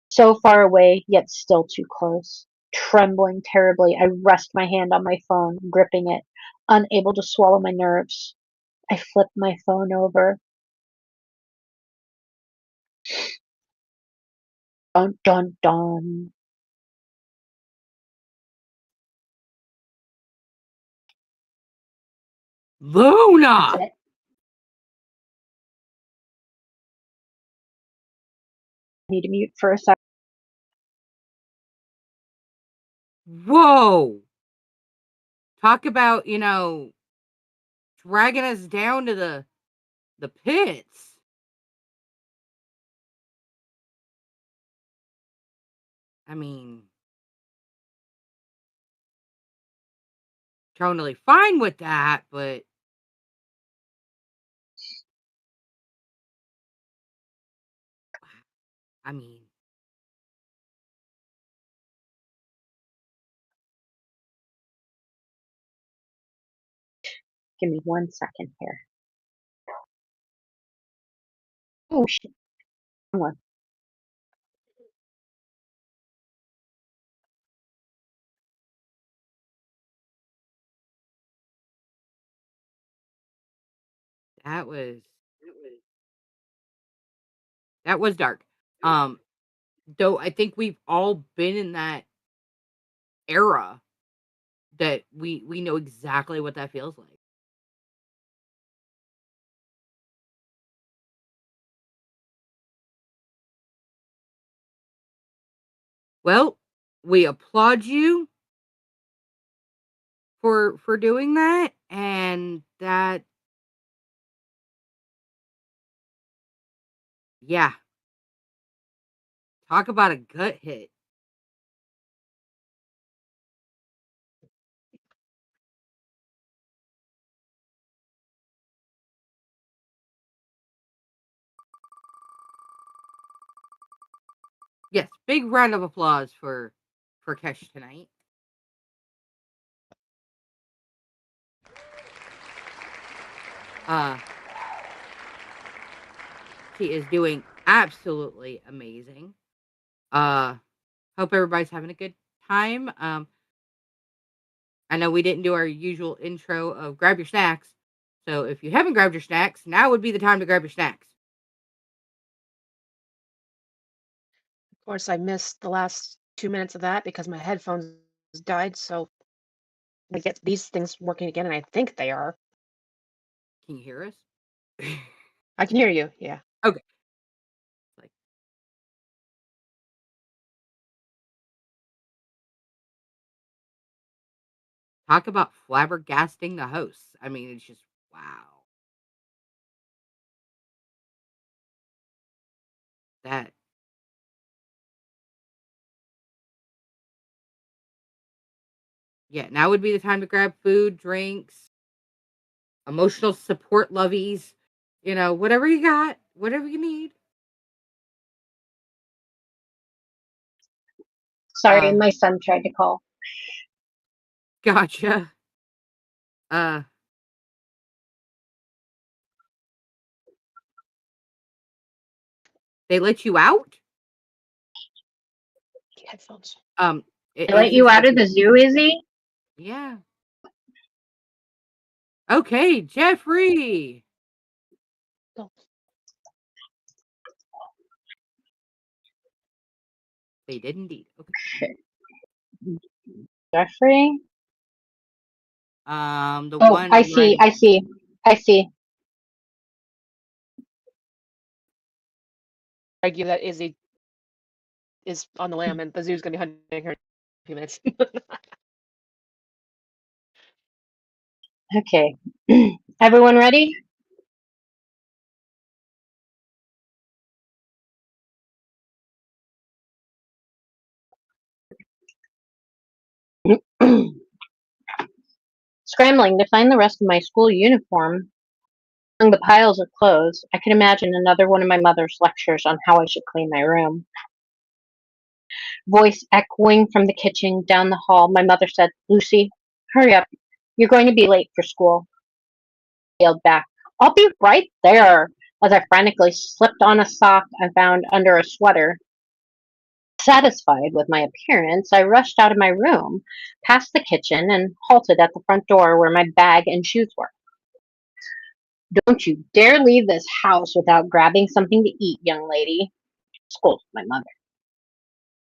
So far away, yet still too close. Trembling terribly, I rest my hand on my phone, gripping it, unable to swallow my nerves. I flip my phone over. Dun dun dun. That's Luna! it. I need to mute for a second. Whoa! Talk about, dragging us down to the pits. I mean, totally fine with that, but I mean, Give me 1 second here. Oh shit. Wrong one. that was that was dark. Um, though I think we've all been in that era that we know exactly what that feels like. Well, we applaud you for doing that, and that, yeah, talk about a gut hit. Yes, big round of applause for Kesh tonight. Uh, she is doing absolutely amazing. Uh, hope everybody's having a good time. I know we didn't do our usual intro of grab your snacks. So if you haven't grabbed your snacks, now would be the time to grab your snacks. Of course, I missed the last 2 minutes of that because my headphones died. So We get these things working again, and I think they are. Can you hear us? I can hear you. Yeah. Okay. Like, talk about flabbergasting the hosts. I mean, it's just wow. That yeah, now would be the time to grab food, drinks, emotional support lovies, whatever you got, whatever you need. Sorry, Uh my son tried to call. Gotcha. Uh they let you out? Headphones. They let you Izzy's out of having the zoo, Izzy? yeah. Okay, Jeffrey. Go. They did indeed. Okay. Jeffrey? The Oh, one I I'm see, writing. I see, I see. Argue that Izzy is on the lam, and the zoo's gonna be hunting her in a few minutes. Okay. Everyone ready? Scrambling to find the rest of my school uniform among the piles of clothes, I could imagine another one of my mother's lectures on how I should clean my room. Voice echoing from the kitchen down the hall, my mother said, "Lucy, hurry up. You're going to be late for school." I yelled back, "I'll be right there," as I frantically slipped on a sock I found under a sweater. Satisfied with my appearance, I rushed out of my room, past the kitchen, and halted at the front door where my bag and shoes were. "Don't you dare leave this house without grabbing something to eat, young lady," scolded my mother.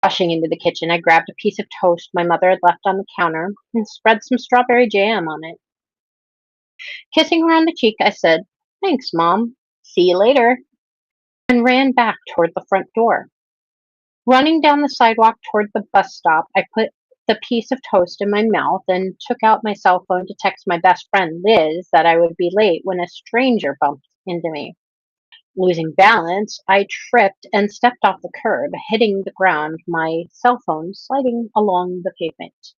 Rushing into the kitchen, I grabbed a piece of toast my mother had left on the counter and spread some strawberry jam on it. Kissing her on the cheek, I said, "Thanks, Mom. See you later," and ran back toward the front door. Running down the sidewalk toward the bus stop, I put the piece of toast in my mouth and took out my cell phone to text my best friend Liz that I would be late when a stranger bumped into me. Losing balance, I tripped and stepped off the curb, hitting the ground, my cell phone sliding along the pavement.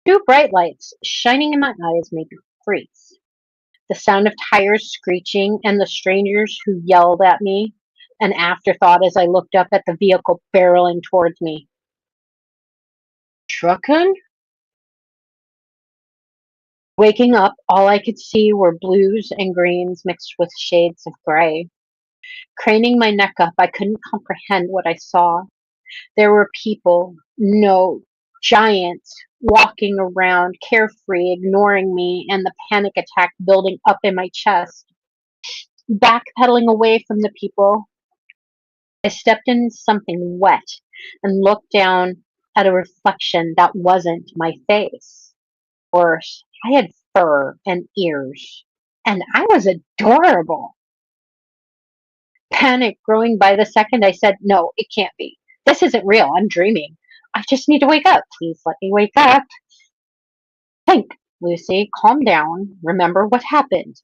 Two bright lights shining in my eyes made me freeze. The sound of tires screeching and the strangers who yelled at me, an afterthought as I looked up at the vehicle barreling towards me. Truckin'? Waking up, all I could see were blues and greens mixed with shades of gray. Craning my neck up, I couldn't comprehend what I saw. There were people, no, giants, walking around, carefree, ignoring me, and the panic attack building up in my chest. Backpedaling away from the people, I stepped in something wet and looked down at a reflection that wasn't my face. Worse, I had fur and ears, and I was adorable. Panic growing by the second, I said, "No, it can't be. This isn't real. I'm dreaming. I just need to wake up. Please let me wake up." Think, Lucy, calm down. Remember what happened.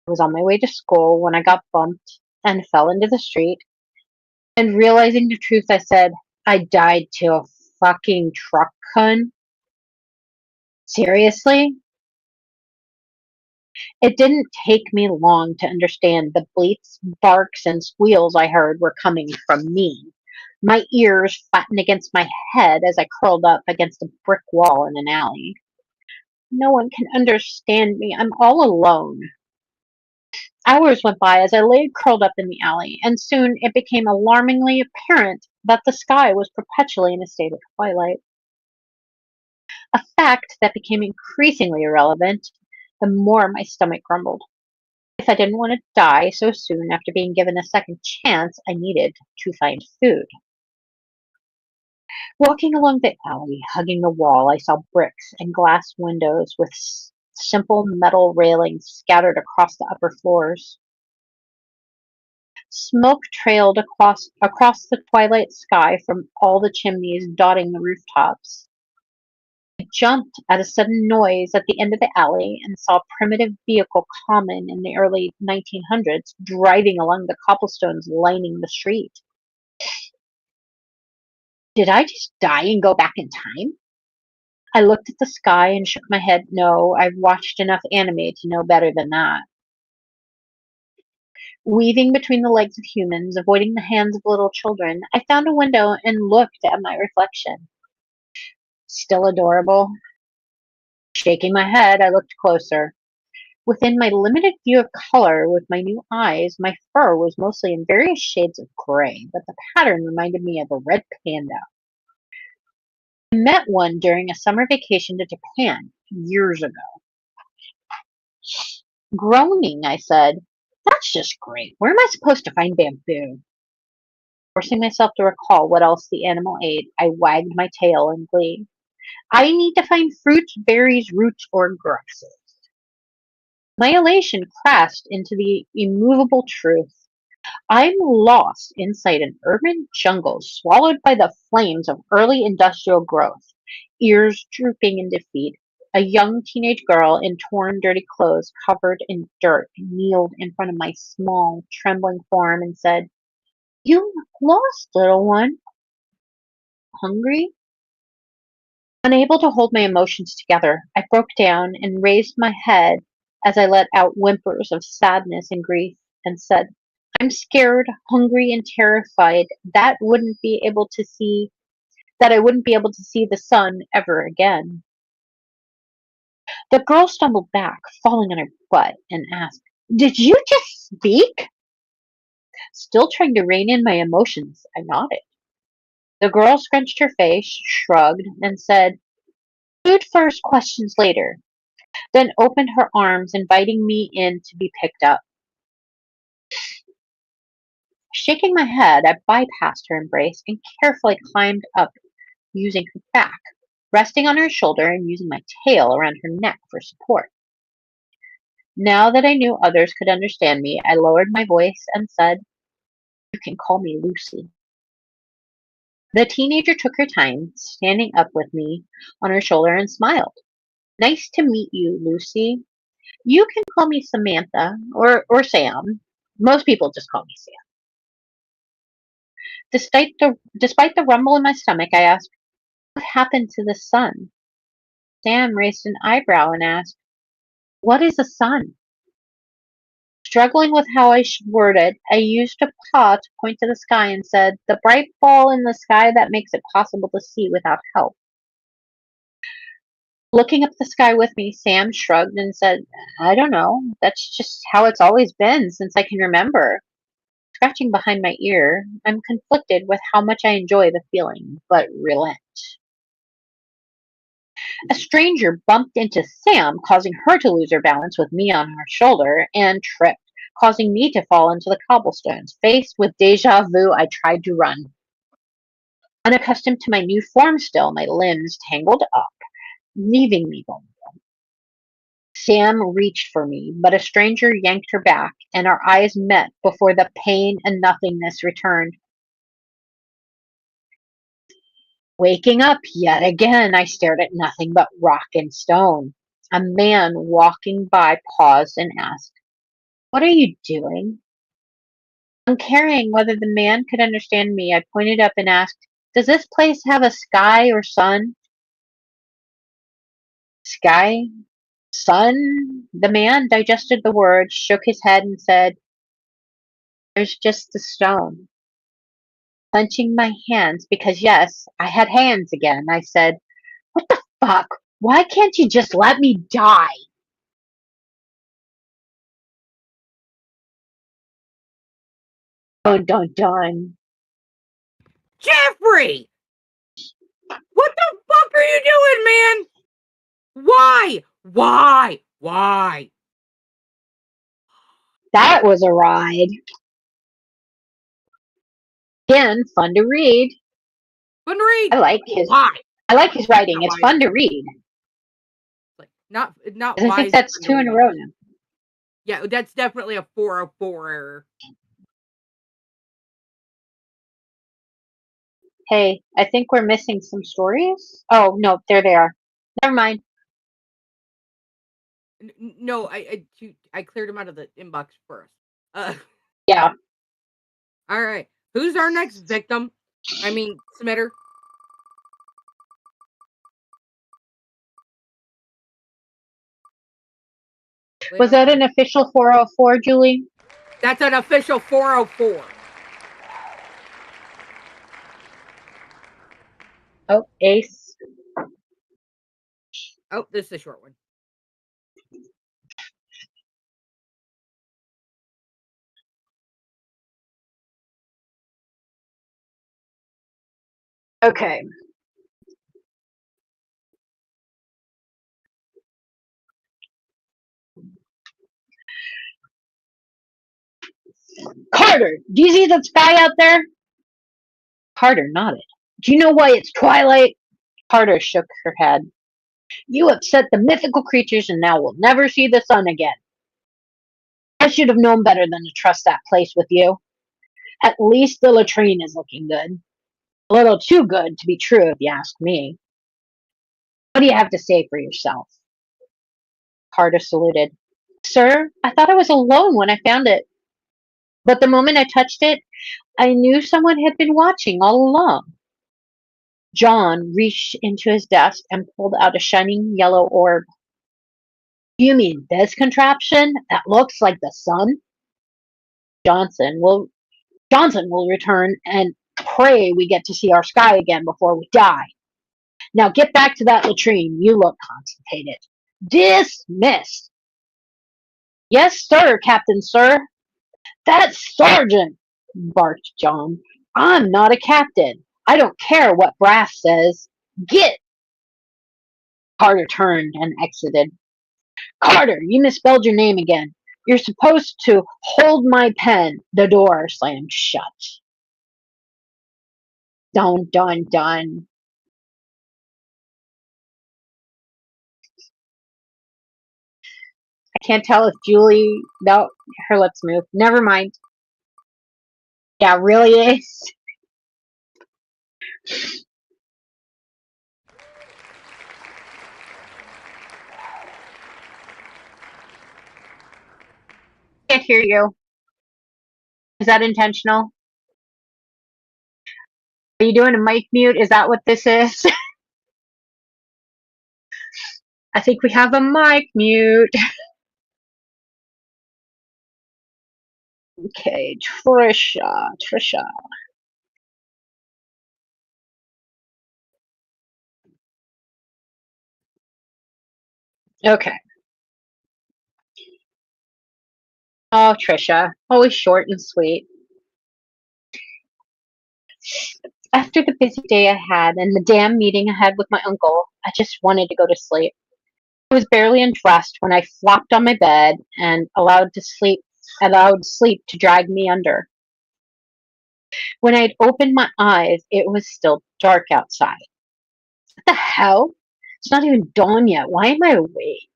I was on my way to school when I got bumped and fell into the street. And realizing the truth, I said, "I died to a fucking truck, hun. Seriously?" It didn't take me long to understand the bleats, barks, and squeals I heard were coming from me. My ears flattened against my head as I curled up against a brick wall in an alley. No one can understand me. I'm all alone. Hours went by as I lay curled up in the alley, and soon it became alarmingly apparent that the sky was perpetually in a state of twilight. A fact that became increasingly irrelevant the more my stomach grumbled. If I didn't want to die so soon after being given a second chance, I needed to find food. Walking along the alley, hugging the wall, I saw bricks and glass windows with simple metal railings scattered across the upper floors. Smoke trailed across the twilight sky from all the chimneys dotting the rooftops. I jumped at a sudden noise at the end of the alley and saw a primitive vehicle common in the early 1900s driving along the cobblestones lining the street. Did I just die and go back in time? I looked at the sky and shook my head. No, I've watched enough anime to know better than that. Weaving between the legs of humans, avoiding the hands of little children, I found a window and looked at my reflection. Still adorable. Shaking my head, I looked closer. Within my limited view of color with my new eyes, my fur was mostly in various shades of gray, but the pattern reminded me of a red panda. I met one during a summer vacation to Japan years ago. Groaning, I said, "That's just great. Where am I supposed to find bamboo?" Forcing myself to recall what else the animal ate, I wagged my tail in glee. "I need to find fruits, berries, roots, or grasses." My elation crashed into the immovable truth. I'm lost inside an urban jungle swallowed by the flames of early industrial growth, ears drooping in defeat. A young teenage girl in torn, dirty clothes covered in dirt kneeled in front of my small, trembling form and said, "You look lost, little one. Hungry?" Unable to hold my emotions together, I broke down and raised my head as I let out whimpers of sadness and grief and said, "I'm scared, hungry, and terrified that I wouldn't be able to see the sun ever again." The girl stumbled back, falling on her butt, and asked, "Did you just speak?" Still trying to rein in my emotions, I nodded. The girl scrunched her face, shrugged, and said, "Food first, questions later," then opened her arms, inviting me in to be picked up. Shaking my head, I bypassed her embrace and carefully climbed up using her back, resting on her shoulder and using my tail around her neck for support. Now that I knew others could understand me, I lowered my voice and said, "You can call me Lucy." The teenager took her time, standing up with me on her shoulder and smiled. "Nice to meet you, Lucy. You can call me Samantha or Sam. Most people just call me Sam." Despite the rumble in my stomach, I asked, "What happened to the sun?" Sam raised an eyebrow and asked, "What is a sun?" Struggling with how I should word it, I used a paw to point to the sky and said, "The bright ball in the sky that makes it possible to see without help." Looking up the sky with me, Sam shrugged and said, "I don't know. That's just how it's always been since I can remember." Scratching behind my ear, I'm conflicted with how much I enjoy the feeling, but relent. A stranger bumped into Sam, causing her to lose her balance with me on her shoulder, and tripped, causing me to fall into the cobblestones. Faced with deja vu, I tried to run. Unaccustomed to my new form still, my limbs tangled up, leaving me vulnerable. Sam reached for me, but a stranger yanked her back, and our eyes met before the pain and nothingness returned. Waking up yet again, I stared at nothing but rock and stone. A man walking by paused and asked, "What are you doing?" Uncaring whether the man could understand me, I pointed up and asked, "Does this place have a sky or sun?" "Sky? Sun?" The man digested the words, shook his head, and said, "There's just the stone." Clenching my hands, because yes, I had hands again, I said, "What the fuck? Why can't you just let me die?" Dun dun dun. Jeffrey! What the fuck are you doing, man? Why? Why? Why? That was a ride. Again, fun to read. Fun to read. I like Why? his writing. Not It's why. fun to read. Like not I why. think that's 2 in a row now. Yeah, that's definitely a 404 error. Hey, I think we're missing some stories. Oh no, there they are. Never mind. No, I cleared him out of the inbox first. Yeah. All right. Who's our next victim? I mean, submitter. Was that an official 404, Julie? That's an official 404. Oh, Ace. Oh, this is a short one. Okay. Carter, do you see that sky out there? Carter nodded. Do you know why it's twilight? Carter shook her head. You upset the mythical creatures and now we'll never see the sun again. I should have known better than to trust that place with you. At least the latrine is looking good. A little too good to be true if you ask me. What do you have to say for yourself? Carter saluted. Sir, I thought I was alone when I found it. But the moment I touched it, I knew someone had been watching all along. John reached into his desk and pulled out a shining yellow orb. You mean this contraption that looks like the sun? Johnson will Johnson will return and pray we get to see our sky again before we die. Now get back to that latrine. You look constipated. Dismissed. Yes, sir, Captain, sir. That's Sergeant, barked John. I'm not a captain. I don't care what Brass says. Get! Carter turned and exited. Carter, you misspelled your name again. You're supposed to hold my pen. The door slammed shut. Dun, dun, dun. I can't tell if Julie. No, her lips moved. Never mind. Yeah, really is. Can't hear you. Is that intentional? Are you doing a mic mute? Is that what this is? I think we have a mic mute. Okay, Trisha. Okay. Oh, Trisha. Always short and sweet. After the busy day I had and the damn meeting I had with my uncle, I just wanted to go to sleep. I was barely undressed when I flopped on my bed and allowed sleep to drag me under. When I'd opened my eyes, it was still dark outside. What the hell? It's not even dawn yet. Why am I awake?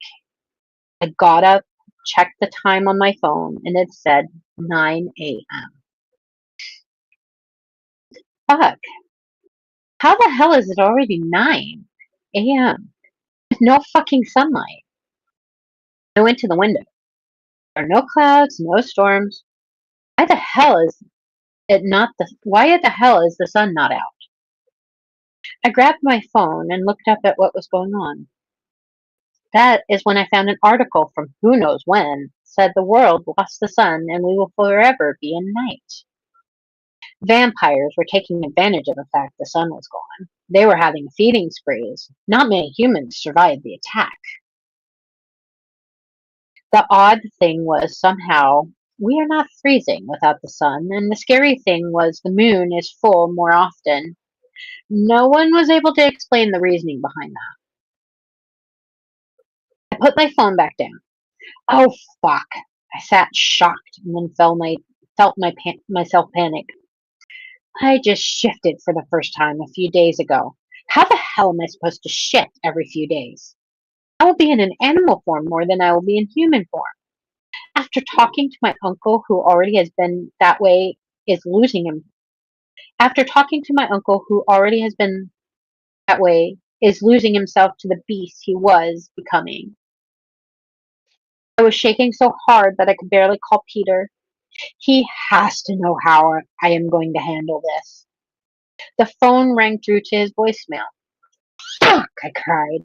I got up, checked the time on my phone, and it said 9 a.m. Fuck. How the hell is it already 9 a.m.? There's no fucking sunlight. I went to the window. There are no clouds, no storms. Why the hell is why the hell is the sun not out? I grabbed my phone and looked up at what was going on. That is when I found an article from who knows when said the world lost the sun and we will forever be in night. Vampires were taking advantage of the fact the sun was gone. They were having feeding sprees. Not many humans survived the attack. The odd thing was somehow we are not freezing without the sun, and the scary thing was the moon is full more often. No one was able to explain the reasoning behind that. I put my phone back down. Oh fuck. I sat shocked and then felt myself panic. I just shifted for the first time a few days ago. How the hell am I supposed to shift every few days? I will be in an animal form more than I will be in human form. After talking to my uncle who already has been that way is losing him. After talking to my uncle who already has been that way is losing himself to the beast he was becoming. I was shaking so hard that I could barely call Peter. He has to know how I am going to handle this. The phone rang through to his voicemail. Fuck, I cried.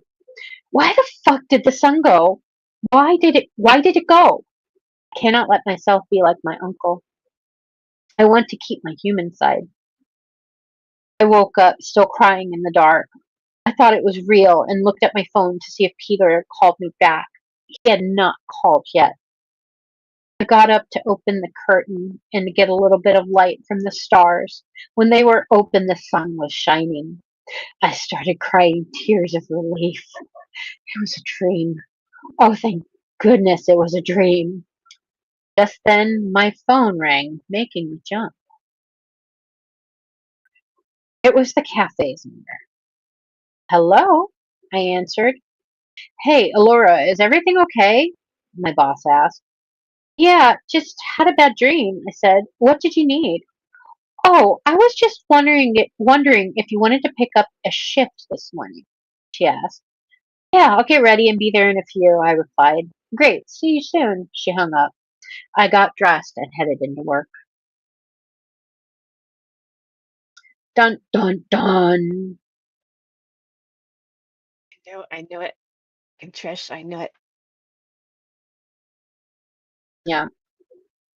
Why the fuck did the sun go? Why did it go? I cannot let myself be like my uncle. I want to keep my human side. I woke up still crying in the dark. I thought it was real and looked at my phone to see if Peter had called me back. He had not called yet. I got up to open the curtain and to get a little bit of light from the stars. When they were open, the sun was shining. I started crying tears of relief. It was a dream. Oh, thank goodness it was a dream. Just then, my phone rang, making me jump. It was the cafe's number. Hello, I answered. Hey, Alora, is everything okay? My boss asked. Yeah, just had a bad dream, I said. What did you need? Oh, I was just wondering if you wanted to pick up a shift this morning, she asked. Yeah, I'll get ready and be there in a few, I replied. Great, see you soon, she hung up. I got dressed and headed into work. Dun dun dun. I knew it. And Trish, I knew it. Yeah.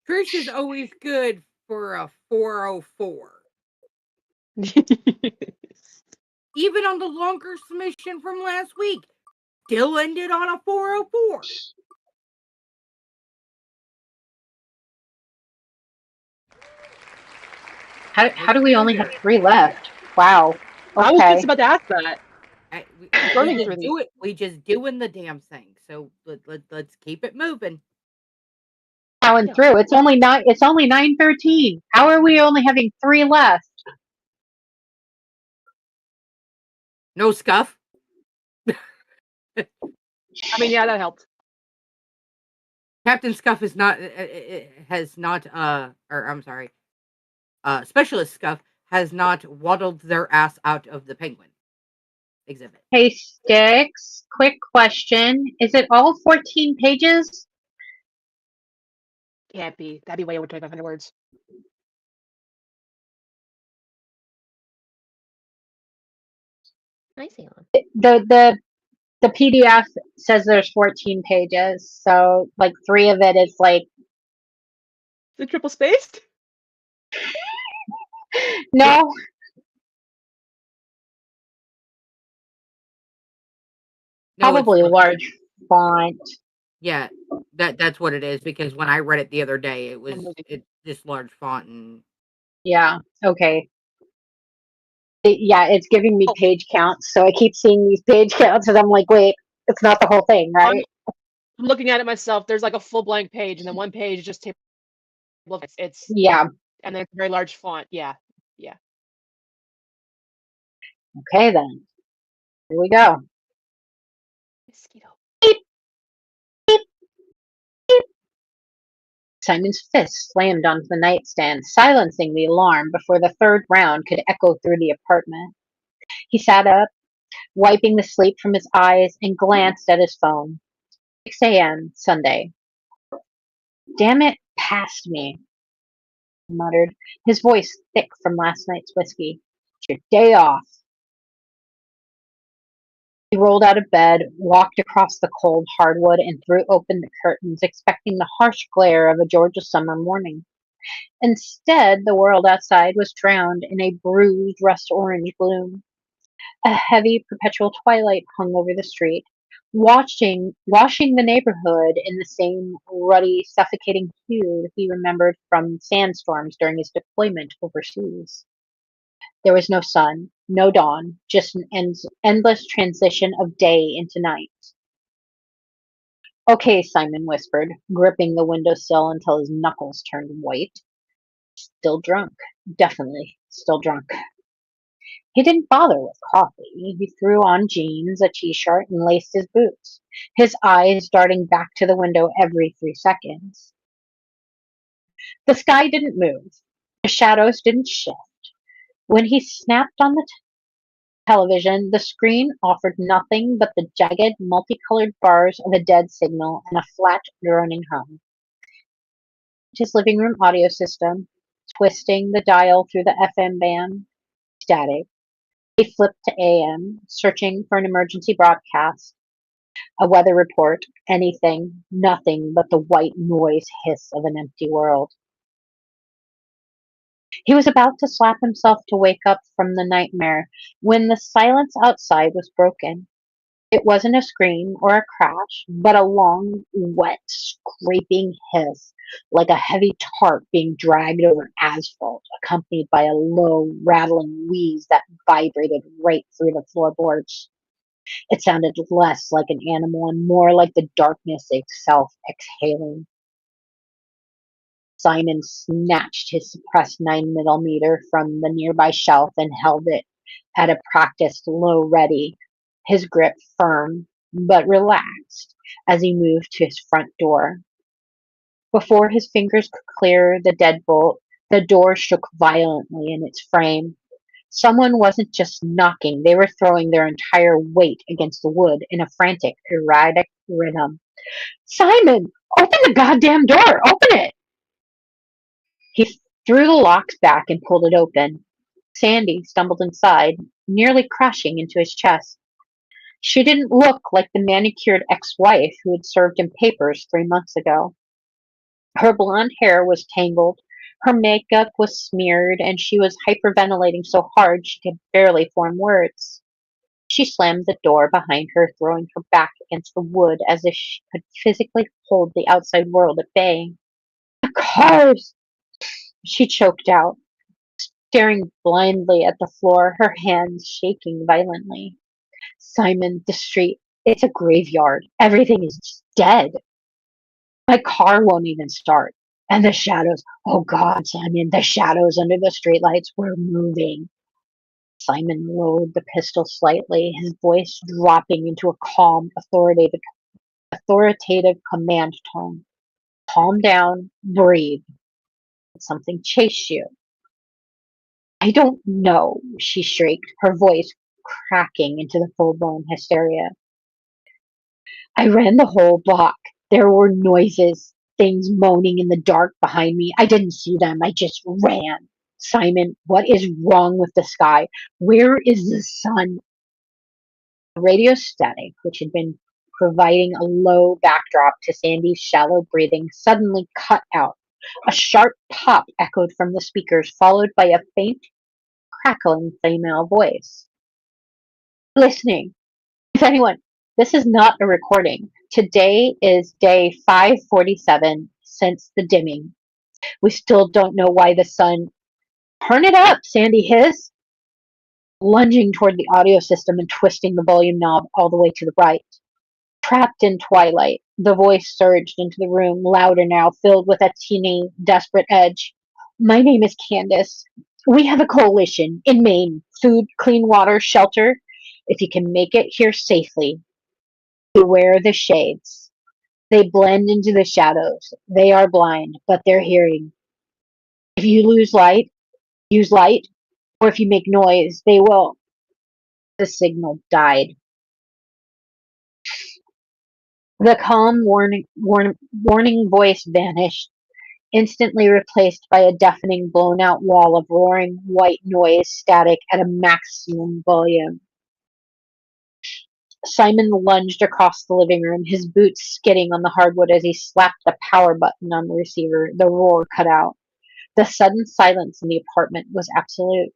Trish is always good for a 404. Even on the longer submission from last week, still ended on a 404. How do we only have 3 left? Wow. I was just Okay. about to ask that. We Burning just through these. do it. We just doing the damn thing. So let's keep it moving. Plowing through. It's only 9:13. How are we only having 3 left? No scuff. I mean, yeah, that helped. Captain Scuff is not has not or I'm sorry, Specialist Scuff has not waddled their ass out of the penguin exhibit. Hey, Sticks, quick question. Is it all 14 pages? Can't be. That'd be way over 2,500 words. I see one. The PDF says there's 14 pages, so like 3 of it is like The triple spaced? no. No, Probably a large font. Yeah, that's what it is because when I read it the other day, it just large font and Yeah. Okay. It's giving me Oh. page counts, so I keep seeing these page counts, and I'm like, wait, it's not the whole thing, right? I'm looking at it myself. There's like a full blank page, and then one page is just table. It's Yeah. and then it's a very large font. Yeah. Okay then. Here we go. Mosquito. Beep, beep, beep. Simon's fist slammed onto the nightstand, silencing the alarm before the third round could echo through the apartment. He sat up, wiping the sleep from his eyes, and glanced at his phone. 6 a.m. Sunday. Damn it, past me, he muttered, his voice thick from last night's whiskey. It's your day off. He rolled out of bed, walked across the cold hardwood, and threw open the curtains, expecting the harsh glare of a Georgia summer morning. Instead, the world outside was drowned in a bruised rust-orange gloom. A heavy, perpetual twilight hung over the street, washing the neighborhood in the same ruddy, suffocating hue he remembered from sandstorms during his deployment overseas. There was no sun, no dawn, just an endless transition of day into night. Okay, Simon whispered, gripping the windowsill until his knuckles turned white. Still drunk. Definitely still drunk. He didn't bother with coffee. He threw on jeans, a t-shirt, and laced his boots, his eyes darting back to the window every 3 seconds. The sky didn't move. The shadows didn't shift. When he snapped on the television, the screen offered nothing but the jagged, multicolored bars of a dead signal and a flat, droning hum. His living room audio system, twisting the dial through the FM band, static. He flipped to AM, searching for an emergency broadcast, a weather report, anything, nothing but the white noise hiss of an empty world. He was about to slap himself to wake up from the nightmare when the silence outside was broken. It wasn't a scream or a crash, but a long, wet, scraping hiss, like a heavy tarp being dragged over asphalt, accompanied by a low, rattling wheeze that vibrated right through the floorboards. It sounded less like an animal and more like the darkness itself exhaling. Simon snatched his suppressed 9mm from the nearby shelf and held it at a practiced low ready, his grip firm but relaxed as he moved to his front door. Before his fingers could clear the deadbolt, the door shook violently in its frame. Someone wasn't just knocking, they were throwing their entire weight against the wood in a frantic, erratic rhythm. Simon! Open the goddamn door! Open it! He threw the locks back and pulled it open. Sandy stumbled inside, nearly crashing into his chest. She didn't look like the manicured ex-wife who had served him papers 3 months ago. Her blonde hair was tangled, her makeup was smeared, and she was hyperventilating so hard she could barely form words. She slammed the door behind her, throwing her back against the wood as if she could physically hold the outside world at bay. The cars! She choked out, staring blindly at the floor, her hands shaking violently. Simon, the street, it's a graveyard. Everything is just dead. My car won't even start. And the shadows, oh God, Simon, the shadows under the streetlights were moving. Simon lowered the pistol slightly, his voice dropping into a calm, authoritative command tone. Calm down, breathe. Something chased you. I don't know, she shrieked, her voice cracking into the full-blown hysteria. I ran the whole block. There were noises, things moaning in the dark behind me. I didn't see them. I just ran. Simon, what is wrong with the sky? Where is the sun? The radio static, which had been providing a low backdrop to Sandy's shallow breathing, suddenly cut out. A sharp pop echoed from the speakers, followed by a faint, crackling female voice. Listening. If anyone, this is not a recording. Today is day 547 since the dimming. We still don't know why the sun. Turn it up, Sandy hissed, lunging toward the audio system and twisting the volume knob all the way to the right. Trapped in twilight, the voice surged into the room, louder now, filled with a teeny, desperate edge. My name is Candace. We have a coalition in Maine. Food, clean water, shelter. If you can make it here safely, beware the shades. They blend into the shadows. They are blind, but they're hearing. If you lose light, use light, or if you make noise, they will. The signal died. The calm warning voice vanished, instantly replaced by a deafening blown out wall of roaring white noise static at a maximum volume. Simon lunged across the living room, his boots skidding on the hardwood as he slapped the power button on the receiver. The roar cut out. The sudden silence in the apartment was absolute.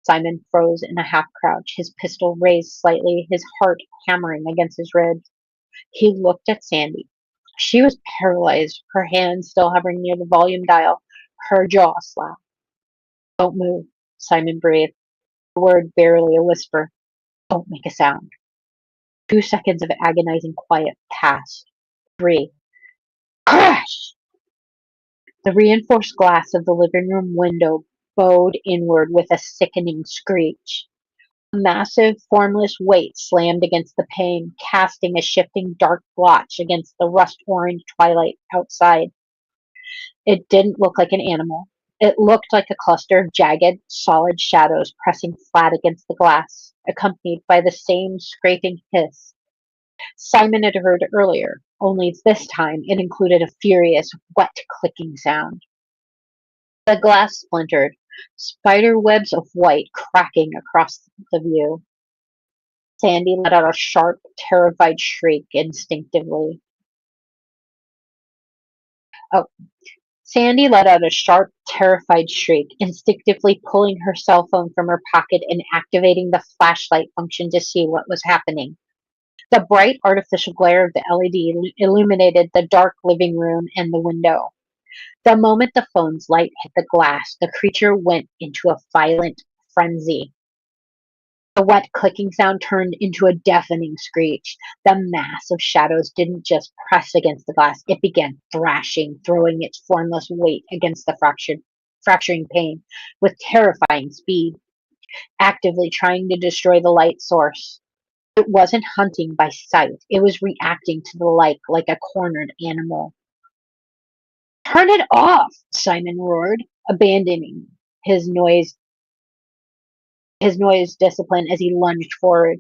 Simon froze in a half crouch, his pistol raised slightly, his heart hammering against his ribs. He looked at Sandy. She was paralyzed, her hand still hovering near the volume dial, her jaw slapped. Don't move, Simon breathed, the word barely a whisper. Don't make a sound. 2 seconds of agonizing quiet passed. 3. Crash! The reinforced glass of the living room window bowed inward with a sickening screech. A massive, formless weight slammed against the pane, casting a shifting dark blotch against the rust-orange twilight outside. It didn't look like an animal. It looked like a cluster of jagged, solid shadows pressing flat against the glass, accompanied by the same scraping hiss Simon had heard earlier, only this time it included a furious, wet clicking sound. The glass splintered, spider webs of white cracking across the view. Sandy let out a sharp, terrified shriek instinctively. Oh, Sandy let out a sharp, terrified shriek, instinctively pulling her cell phone from her pocket and activating the flashlight function to see what was happening. The bright artificial glare of the LED illuminated the dark living room and the window. The moment the phone's light hit the glass, the creature went into a violent frenzy. The wet clicking sound turned into a deafening screech. The mass of shadows didn't just press against the glass, it began thrashing, throwing its formless weight against the fracturing pane with terrifying speed, actively trying to destroy the light source. It wasn't hunting by sight, it was reacting to the light like a cornered animal. Turn it off! Simon roared, abandoning his noise discipline as he lunged forward.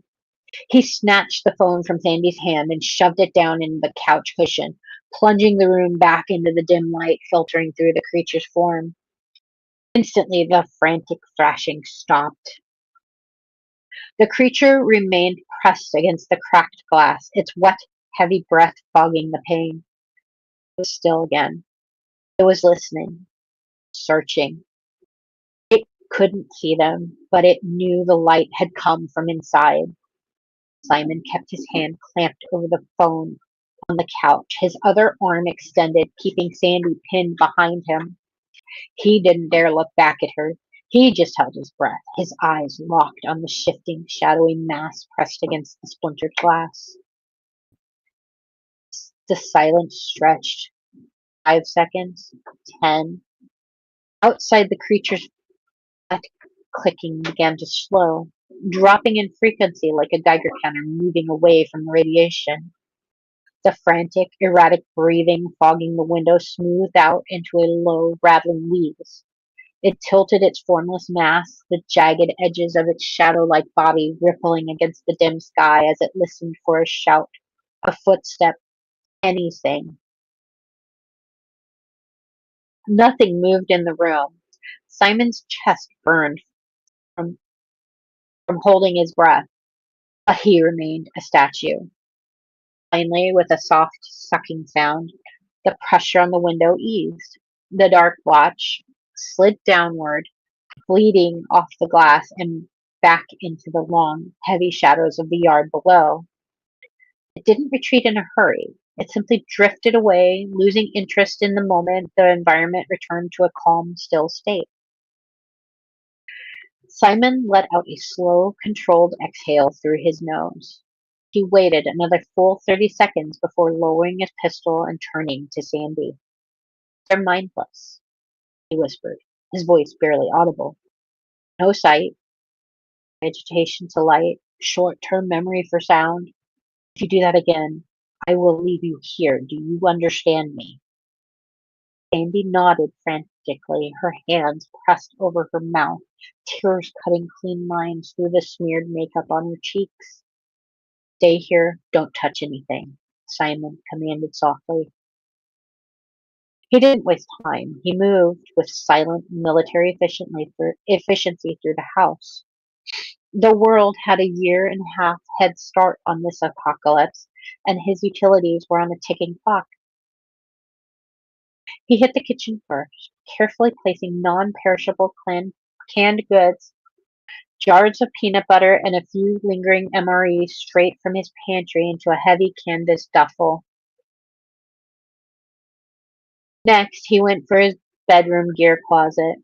He snatched the phone from Sandy's hand and shoved it down in the couch cushion, plunging the room back into the dim light filtering through the creature's form. Instantly, the frantic thrashing stopped. The creature remained pressed against the cracked glass, its wet, heavy breath fogging the pane. It was still again. It was listening, searching. It couldn't see them, but it knew the light had come from inside. Simon kept his hand clamped over the phone on the couch, his other arm extended, keeping Sandy pinned behind him. He didn't dare look back at her. He just held his breath, his eyes locked on the shifting, shadowy mass pressed against the splintered glass. The silence stretched. 5 seconds, 10. Outside the creature's clicking began to slow, dropping in frequency like a Geiger counter moving away from the radiation. The frantic, erratic breathing fogging the window smoothed out into a low, rattling wheeze. It tilted its formless mass, the jagged edges of its shadow-like body rippling against the dim sky as it listened for a shout, a footstep, anything. Nothing moved in the room. Simon's chest burned from, from holding his breath, but he remained a statue. Finally, with a soft sucking sound, the pressure on the window eased. The dark blotch slid downward, bleeding off the glass and back into the long, heavy shadows of the yard below. It didn't retreat in a hurry. It simply drifted away, losing interest in the moment the environment returned to a calm, still state. Simon let out a slow, controlled exhale through his nose. He waited another full 30 seconds before lowering his pistol and turning to Sandy. They're mindless, he whispered, his voice barely audible. No sight, vegetation to light, short-term memory for sound. If you do that again, I will leave you here. Do you understand me? Sandy nodded frantically, her hands pressed over her mouth, tears cutting clean lines through the smeared makeup on her cheeks. Stay here, don't touch anything, Simon commanded softly. He didn't waste time. He moved with silent military efficiency through the house. The world had a year and a half head start on this apocalypse, and his utilities were on a ticking clock. He hit the kitchen first, carefully placing non-perishable canned goods, jars of peanut butter, and a few lingering MREs straight from his pantry into a heavy canvas duffel. Next, he went for his bedroom gear closet.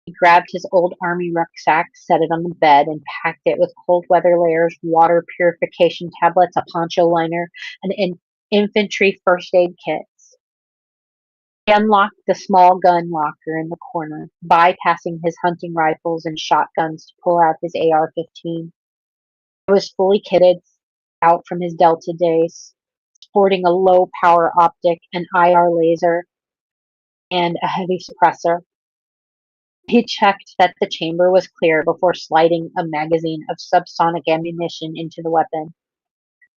He grabbed his old army rucksack, set it on the bed, and packed it with cold weather layers, water purification tablets, a poncho liner, and infantry first aid kits. He unlocked the small gun locker in the corner, bypassing his hunting rifles and shotguns to pull out his AR-15. He was fully kitted out from his Delta days, sporting a low-power optic, an IR laser, and a heavy suppressor. He checked that the chamber was clear before sliding a magazine of subsonic ammunition into the weapon.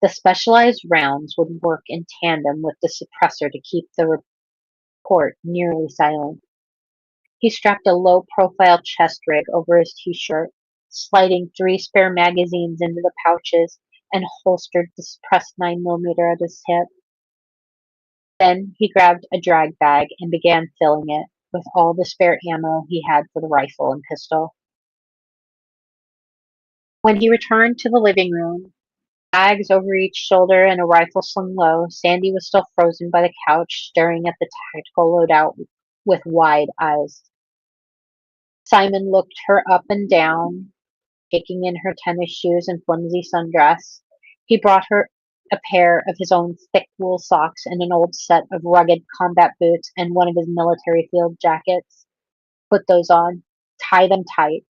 The specialized rounds would work in tandem with the suppressor to keep the report nearly silent. He strapped a low-profile chest rig over his t-shirt, sliding 3 spare magazines into the pouches, and holstered the suppressed 9mm at his hip. Then he grabbed a drag bag and began filling it with all the spare ammo he had for the rifle and pistol. When he returned to the living room, bags over each shoulder and a rifle slung low, Sandy was still frozen by the couch, staring at the tactical loadout with wide eyes. Simon looked her up and down, taking in her tennis shoes and flimsy sundress. He brought her a pair of his own thick wool socks and an old set of rugged combat boots and one of his military field jackets. Put those on. Tie them tight,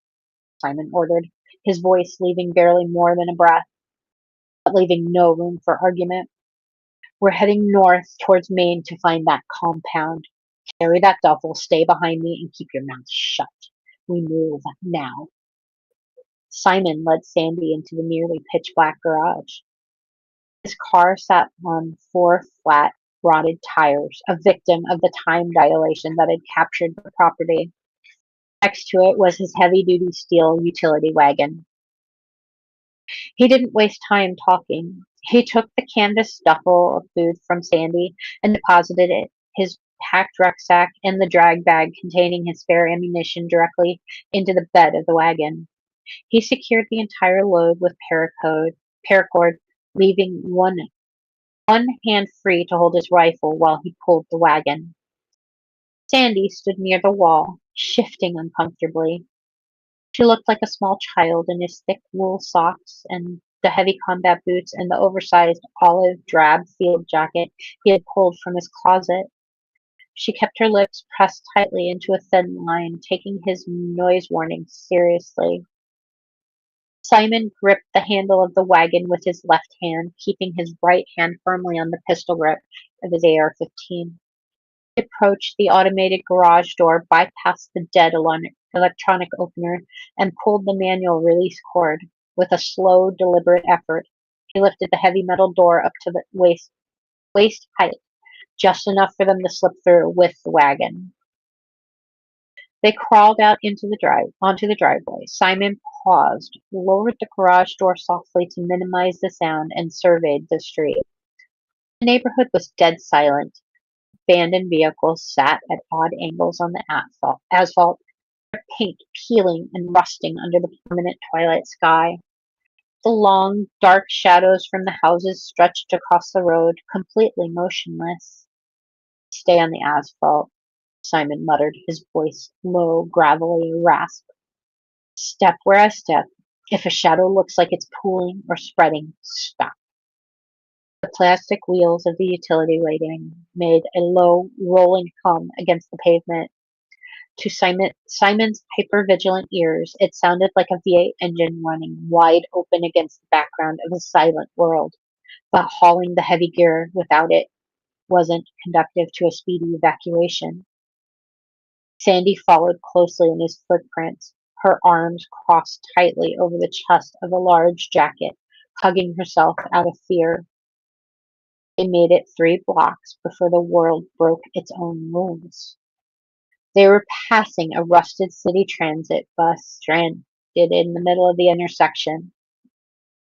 Simon ordered, his voice leaving barely more than a breath, but leaving no room for argument. We're heading north towards Maine to find that compound. Carry that duffel, stay behind me, and keep your mouth shut. We move now. Simon led Sandy into the nearly pitch-black garage. His car sat on 4 flat, rotted tires, a victim of the time dilation that had captured the property. Next to it was his heavy-duty steel utility wagon. He didn't waste time talking. He took the canvas duffel of food from Sandy and deposited his packed rucksack and the drag bag containing his spare ammunition directly into the bed of the wagon. He secured the entire load with paracord, leaving one hand free to hold his rifle while he pulled the wagon. Sandy stood near the wall, shifting uncomfortably. She looked like a small child in his thick wool socks and the heavy combat boots and the oversized olive drab field jacket he had pulled from his closet. She kept her lips pressed tightly into a thin line, taking his noise warning seriously. Simon gripped the handle of the wagon with his left hand, keeping his right hand firmly on the pistol grip of his AR-15. He approached the automated garage door, bypassed the dead electronic opener, and pulled the manual release cord. With a slow, deliberate effort, he lifted the heavy metal door up to the waist height, just enough for them to slip through with the wagon. They crawled out onto the driveway. Simon paused, lowered the garage door softly to minimize the sound, and surveyed the street. The neighborhood was dead silent. Abandoned vehicles sat at odd angles on the asphalt, their paint peeling and rusting under the permanent twilight sky. The long, dark shadows from the houses stretched across the road, completely motionless. Stay on the asphalt, Simon muttered, his voice low, gravelly, rasp. Step where I step. If a shadow looks like it's pooling or spreading, stop. The plastic wheels of the utility wagon made a low, rolling hum against the pavement. To Simon's hyper-vigilant ears, it sounded like a V8 engine running wide open against the background of a silent world, but hauling the heavy gear without it wasn't conducive to a speedy evacuation. Sandy followed closely in his footprints, her arms crossed tightly over the chest of a large jacket, hugging herself out of fear. They made it 3 blocks before the world broke its own rules. They were passing a rusted city transit bus stranded in the middle of the intersection.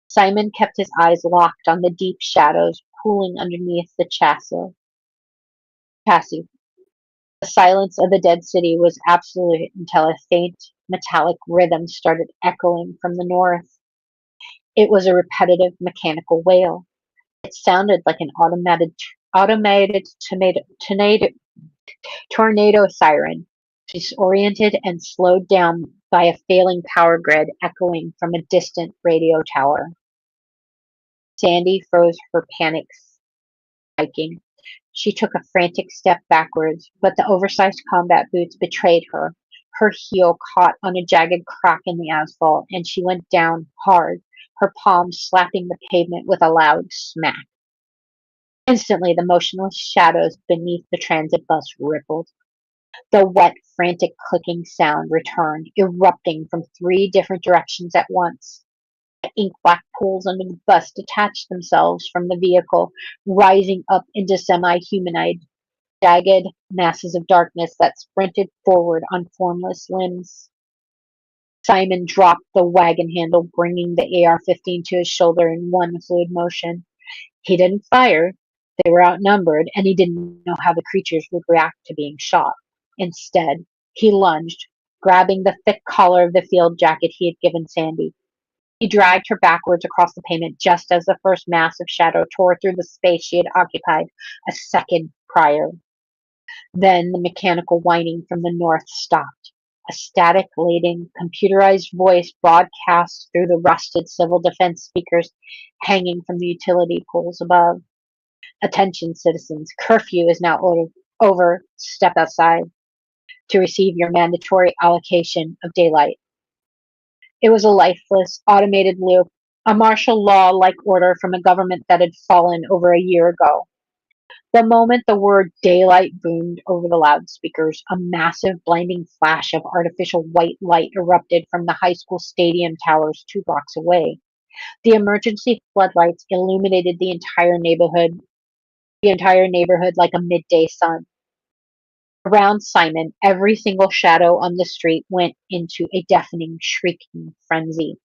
Simon kept his eyes locked on the deep shadows pooling underneath the chassis. The silence of the dead city was absolute until a faint, metallic rhythm started echoing from the north. It was a repetitive mechanical wail. It sounded like an automated tornado siren, disoriented and slowed down by a failing power grid echoing from a distant radio tower. Sandy froze, her panic spiking. She took a frantic step backwards, but the oversized combat boots betrayed her. Her heel caught on a jagged crack in the asphalt, and she went down hard, her palms slapping the pavement with a loud smack. Instantly, the motionless shadows beneath the transit bus rippled. The wet, frantic clicking sound returned, erupting from 3 different directions at once. The ink-black pools under the bus detached themselves from the vehicle, rising up into semi-humanoid, jagged masses of darkness that sprinted forward on formless limbs. Simon dropped the wagon handle, bringing the AR-15 to his shoulder in one fluid motion. He didn't fire. They were outnumbered, and he didn't know how the creatures would react to being shot. Instead, he lunged, grabbing the thick collar of the field jacket he had given Sandy. He dragged her backwards across the pavement just as the first massive shadow tore through the space she had occupied a second prior. Then the mechanical whining from the north stopped. A static-laden, computerized voice broadcast through the rusted civil defense speakers hanging from the utility poles above. Attention, citizens. Curfew is now over. Step outside to receive your mandatory allocation of daylight. It was a lifeless, automated loop, a martial law-like order from a government that had fallen over a year ago. The moment the word daylight boomed over the loudspeakers, a massive, blinding flash of artificial white light erupted from the high school stadium towers 2 blocks away. The emergency floodlights illuminated the entire neighborhood like a midday sun. Around Simon, every single shadow on the street went into a deafening, shrieking frenzy.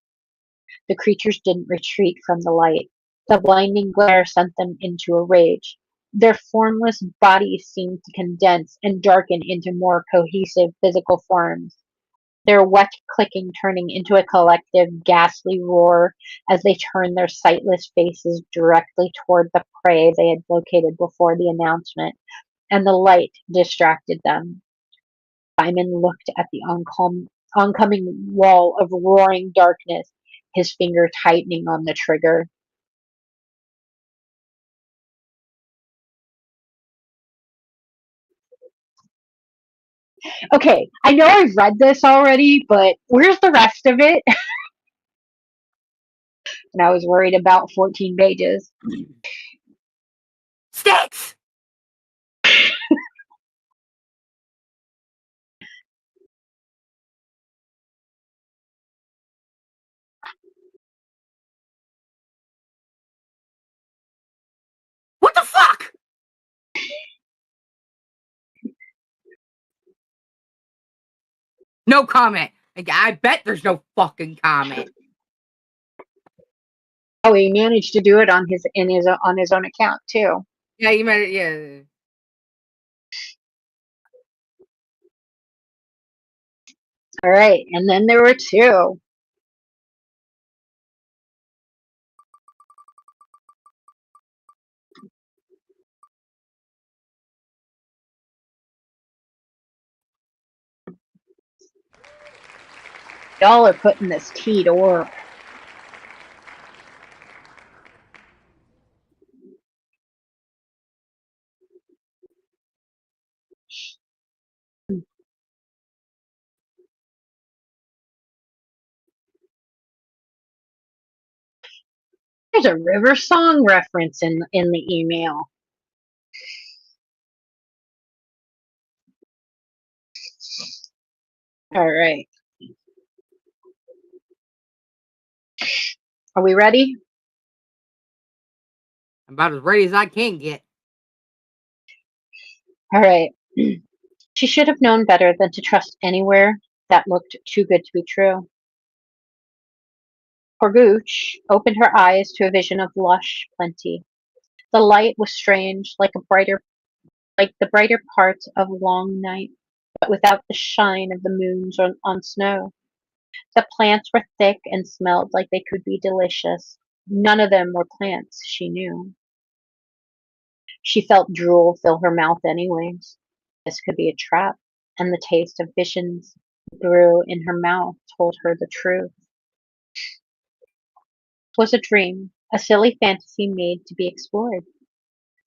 The creatures didn't retreat from the light. The blinding glare sent them into a rage. Their formless bodies seemed to condense and darken into more cohesive physical forms, their wet clicking turning into a collective, ghastly roar as they turned their sightless faces directly toward the prey they had located before the announcement, and the light distracted them. Simon looked at the oncoming wall of roaring darkness, his finger tightening on the trigger. Okay, I know I've read this already, but where's the rest of it? And I was worried about 14 pages. Sticks! What the fuck? No comment. I bet there's no fucking comment. Oh, he managed to do it on his own account too. Yeah, you might. Yeah. All right, and then there were 2. Y'all are putting this tea to work. There's a River Song reference in the email. All right. Are we ready? I'm about as ready as I can get. All right. She should have known better than to trust anywhere that looked too good to be true. Poor Gooch opened her eyes to a vision of lush plenty. The light was strange, like the brighter parts of long night, but without the shine of the moons on snow. The plants were thick and smelled like they could be delicious. None of them were plants, she knew. She felt drool fill her mouth anyways. This could be a trap, and the taste of visions grew in her mouth told her the truth. It was a dream, a silly fantasy made to be explored.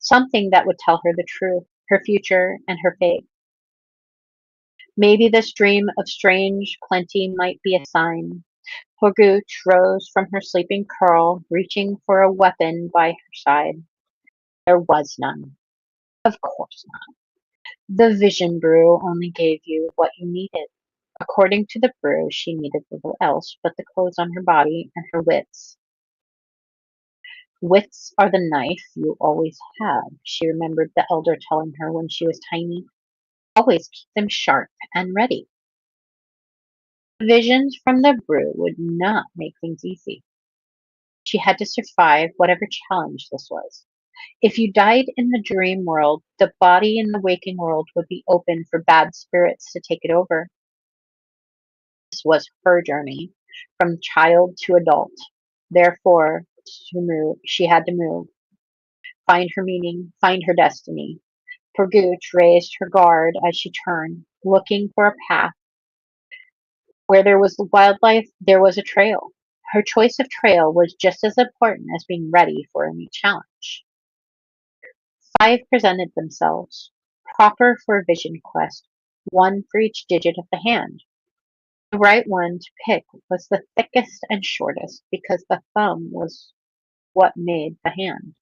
something that would tell her the truth, her future, and her fate. Maybe this dream of strange plenty might be a sign. Horguch rose from her sleeping curl, reaching for a weapon by her side. There was none. Of course not. The vision brew only gave you what you needed. According to the brew, she needed little else but the clothes on her body and her wits. Wits are the knife you always have, she remembered the elder telling her when she was tiny. Always keep them sharp and ready. Visions from the brew would not make things easy. She had to survive whatever challenge this was. If you died in the dream world, the body in the waking world would be open for bad spirits to take it over. This was her journey, from child to adult. Therefore, to move, she had to move, find her meaning, find her destiny. Perguch raised her guard as she turned, looking for a path. Where there was wildlife, there was a trail. Her choice of trail was just as important as being ready for a new challenge. 5 presented themselves, proper for a vision quest, 1 for each digit of the hand. The right one to pick was the thickest and shortest because the thumb was what made the hand.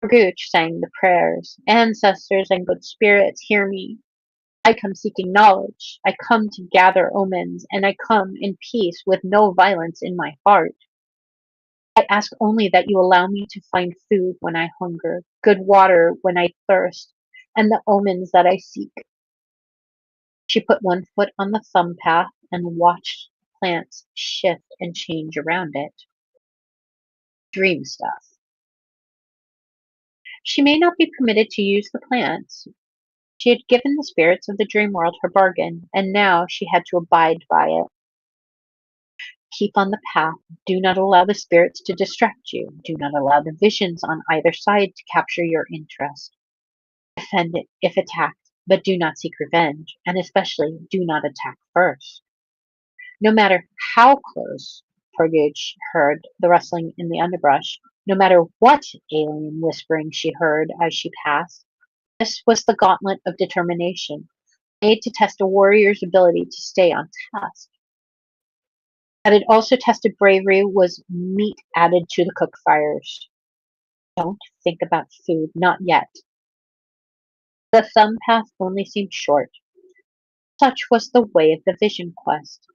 Perguch sang the prayers. Ancestors and good spirits, hear me. I come seeking knowledge. I come to gather omens, and I come in peace with no violence in my heart. I ask only that you allow me to find food when I hunger, good water when I thirst, and the omens that I seek. She put 1 foot on the thumb path and watched plants shift and change around it. Dream stuff. She may not be permitted to use the plants. She had given the spirits of the dream world her bargain, and now she had to abide by it. Keep on the path. Do not allow the spirits to distract you. Do not allow the visions on either side to capture your interest. Defend it if attacked, but do not seek revenge, and especially do not attack first. No matter how close Portage heard the rustling in the underbrush, no matter what alien whispering she heard as she passed, this was the gauntlet of determination, made to test a warrior's ability to stay on task. That it also tested bravery was meat added to the cook fires. Don't think about food, not yet. The thumb path only seemed short. Such was the way of the vision quest.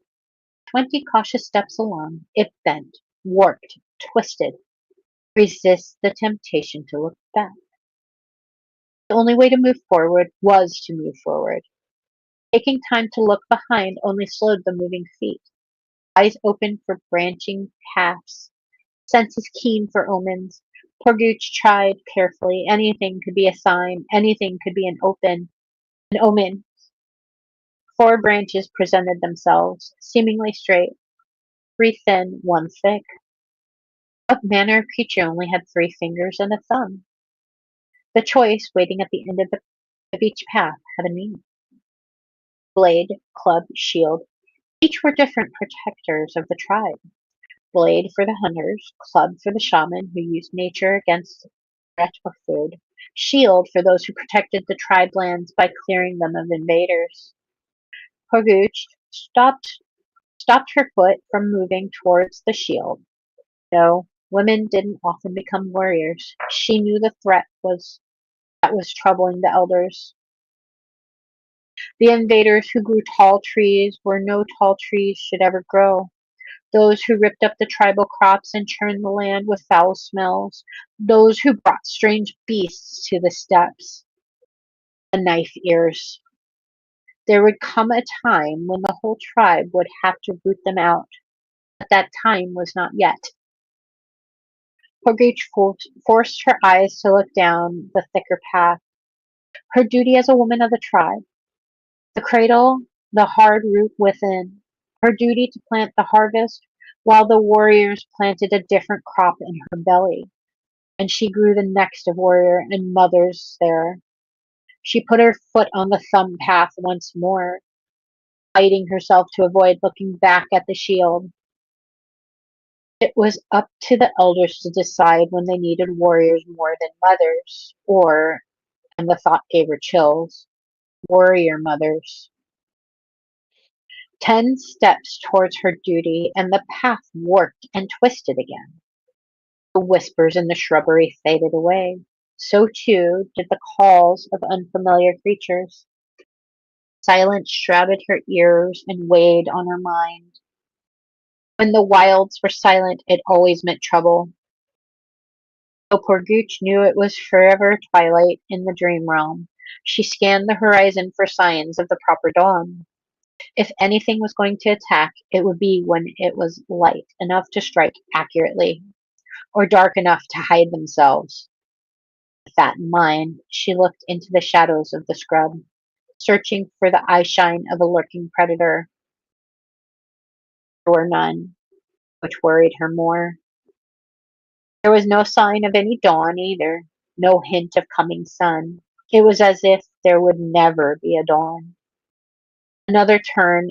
20 cautious steps along, it bent, warped, twisted. Resist the temptation to look back. The only way to move forward was to move forward. Taking time to look behind only slowed the moving feet. Eyes open for branching paths, senses keen for omens. Porguch tried carefully. Anything could be a sign, anything could be an omen. 4 branches presented themselves, seemingly straight, 3 thin, 1 thick. What manner of creature only had 3 fingers and a thumb? The choice waiting at the end of each path had a meaning. Blade, club, shield, each were different protectors of the tribe. Blade for the hunters, club for the shaman who used nature against threat or food, shield for those who protected the tribe lands by clearing them of invaders. Horguch stopped her foot from moving towards the shield. No, women didn't often become warriors. She knew the threat that was troubling the elders. The invaders who grew tall trees where no tall trees should ever grow. Those who ripped up the tribal crops and churned the land with foul smells. Those who brought strange beasts to the steppes. The knife ears. There would come a time when the whole tribe would have to root them out, but that time was not yet. Horguch forced her eyes to look down the thicker path. Her duty as a woman of the tribe. The cradle, the hard root within. Her duty to plant the harvest, while the warriors planted a different crop in her belly, and she grew the next of warrior and mothers there. She put her foot on the thumb path once more, fighting herself to avoid looking back at the shield. It was up to the elders to decide when they needed warriors more than mothers, or, and the thought gave her chills, warrior mothers. 10 steps towards her duty, and the path warped and twisted again. The whispers in the shrubbery faded away. So too did the calls of unfamiliar creatures. Silence shrouded her ears and weighed on her mind. When the wilds were silent, it always meant trouble. So poor Gooch knew it was forever twilight in the dream realm. She scanned the horizon for signs of the proper dawn. If anything was going to attack, it would be when it was light enough to strike accurately, or dark enough to hide themselves. With that in mind, she looked into the shadows of the scrub, searching for the eyeshine of a lurking predator. There were none, which worried her more. There was no sign of any dawn either, no hint of coming sun. It was as if there would never be a dawn. Another turn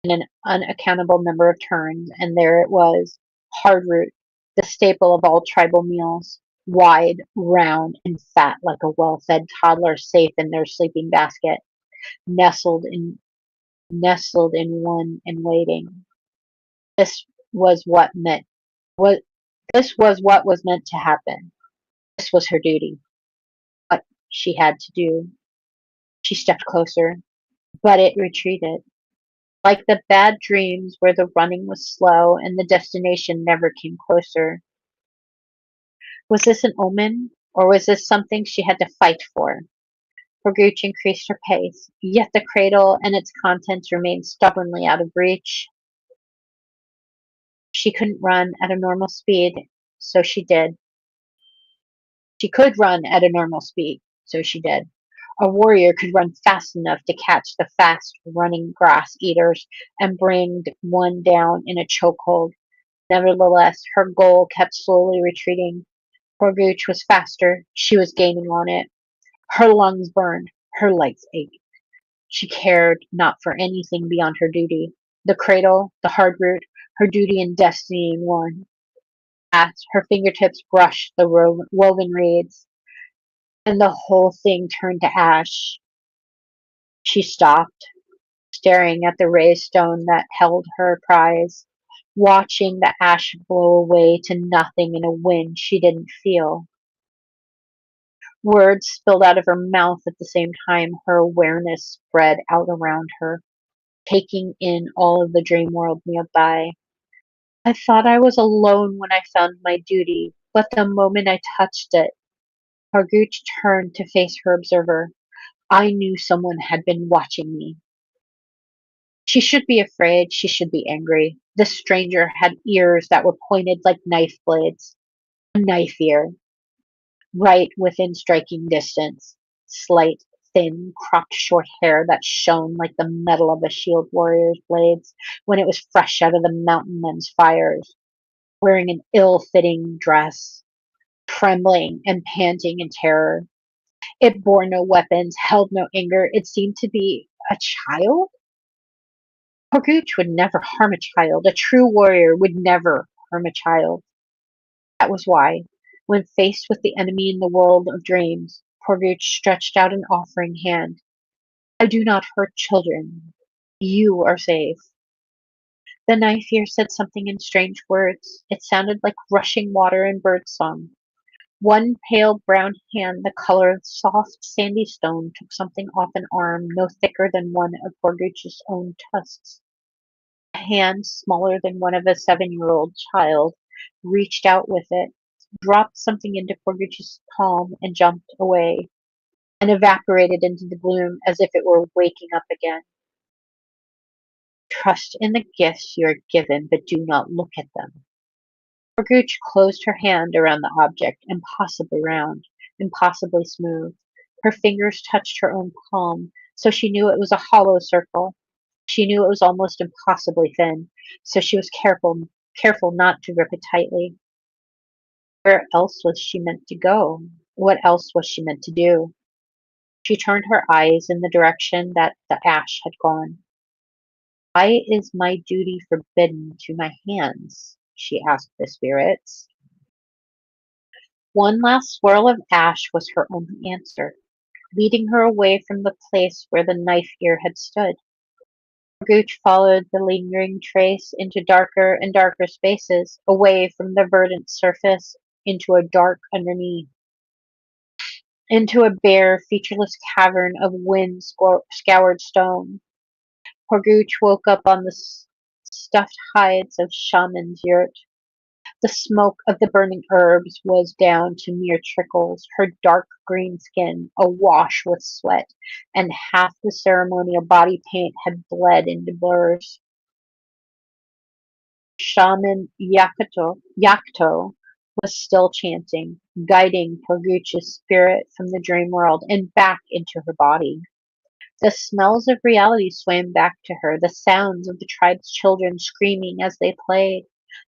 in an unaccountable number of turns, and there it was, hard root, the staple of all tribal meals, wide, round, and fat like a well-fed toddler safe in their sleeping basket, nestled in nestled in one and waiting. This was what meant what this was what was meant to happen. This was her duty. What she had to do. She stepped closer, but it retreated. Like the bad dreams where the running was slow and the destination never came closer. Was this an omen, or was this something she had to fight for? Forgooch increased her pace, yet the cradle and its contents remained stubbornly out of reach. She couldn't run at a normal speed, so she did. She could run at a normal speed, so she did. A warrior could run fast enough to catch the fast running grass eaters and bring one down in a chokehold. Nevertheless, her goal kept slowly retreating. Forgooch was faster. She was gaining on it. Her lungs burned. Her legs ached. She cared not for anything beyond her duty. The cradle, the hard root, her duty and destiny in one. As her fingertips brushed the woven reeds, and the whole thing turned to ash. She stopped, staring at the raised stone that held her prize, watching the ash blow away to nothing in a wind she didn't feel. Words spilled out of her mouth at the same time her awareness spread out around her, taking in all of the dream world nearby. I thought I was alone when I found my duty, but the moment I touched it, Hargooch turned to face her observer. I knew someone had been watching me. She should be afraid, she should be angry. This stranger had ears that were pointed like knife blades. A knife ear, right within striking distance. Slight, thin, cropped short hair that shone like the metal of a shield warrior's blades when it was fresh out of the mountain men's fires. Wearing an ill-fitting dress, trembling and panting in terror. It bore no weapons, held no anger. It seemed to be a child? Horguch would never harm a child. A true warrior would never harm a child. That was why, when faced with the enemy in the world of dreams, Horguch stretched out an offering hand. I do not hurt children. You are safe. The knife ear said something in strange words. It sounded like rushing water in birdsong. One pale brown hand, the color of soft sandy stone, took something off an arm no thicker than one of Horguch's own tusks. A hand smaller than one of a 7-year-old child reached out with it, dropped something into Horguch's palm, and jumped away, and evaporated into the gloom as if it were waking up again. Trust in the gifts you are given, but do not look at them. Horguch closed her hand around the object, impossibly round, impossibly smooth. Her fingers touched her own palm, so she knew it was a hollow circle. She knew it was almost impossibly thin, so she was careful not to grip it tightly. Where else was she meant to go? What else was she meant to do? She turned her eyes in the direction that the ash had gone. Why is my duty forbidden to my hands? she asked the spirits. One last swirl of ash was her only answer, leading her away from the place where the knife ear had stood. Gooch followed the lingering trace into darker and darker spaces, away from the verdant surface, into a dark underneath, into a bare, featureless cavern of wind-scoured stone. Porgooch woke up on the stuffed hides of shaman's yurt. The smoke of the burning herbs was down to mere trickles, her dark green skin awash with sweat, and half the ceremonial body paint had bled into blurs. Shaman Yakto was still chanting, guiding Porgooch's spirit from the dream world and back into her body. The smells of reality swam back to her, the sounds of the tribe's children screaming as they played,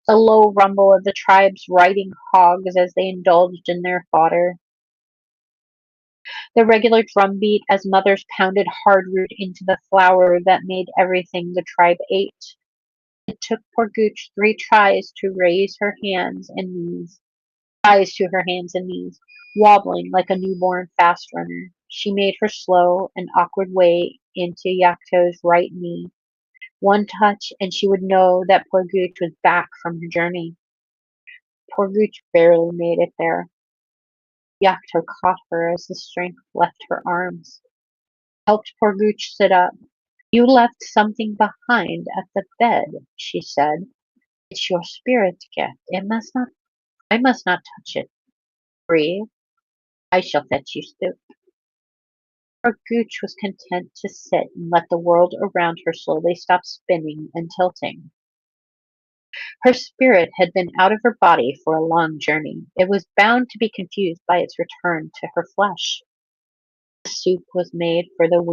the low rumble of the tribe's riding hogs as they indulged in their fodder, the regular drumbeat as mothers pounded hard root into the flour that made everything the tribe ate. It took poor Gooch 3 tries to raise her hands and knees, rise to her hands and knees, wobbling like a newborn fast runner. She made her slow and awkward way into Yakto's right knee. One touch, and she would know that poor Gooch was back from her journey. Poor Gooch barely made it there. Yakto caught her as the strength left her arms, helped poor Gooch sit up. You left something behind at the bed, she said. It's your spirit gift. I must not touch it. Breathe. I shall fetch you soup. Poor Gooch was content to sit and let the world around her slowly stop spinning and tilting. Her spirit had been out of her body for a long journey. It was bound to be confused by its return to her flesh. The soup was made for the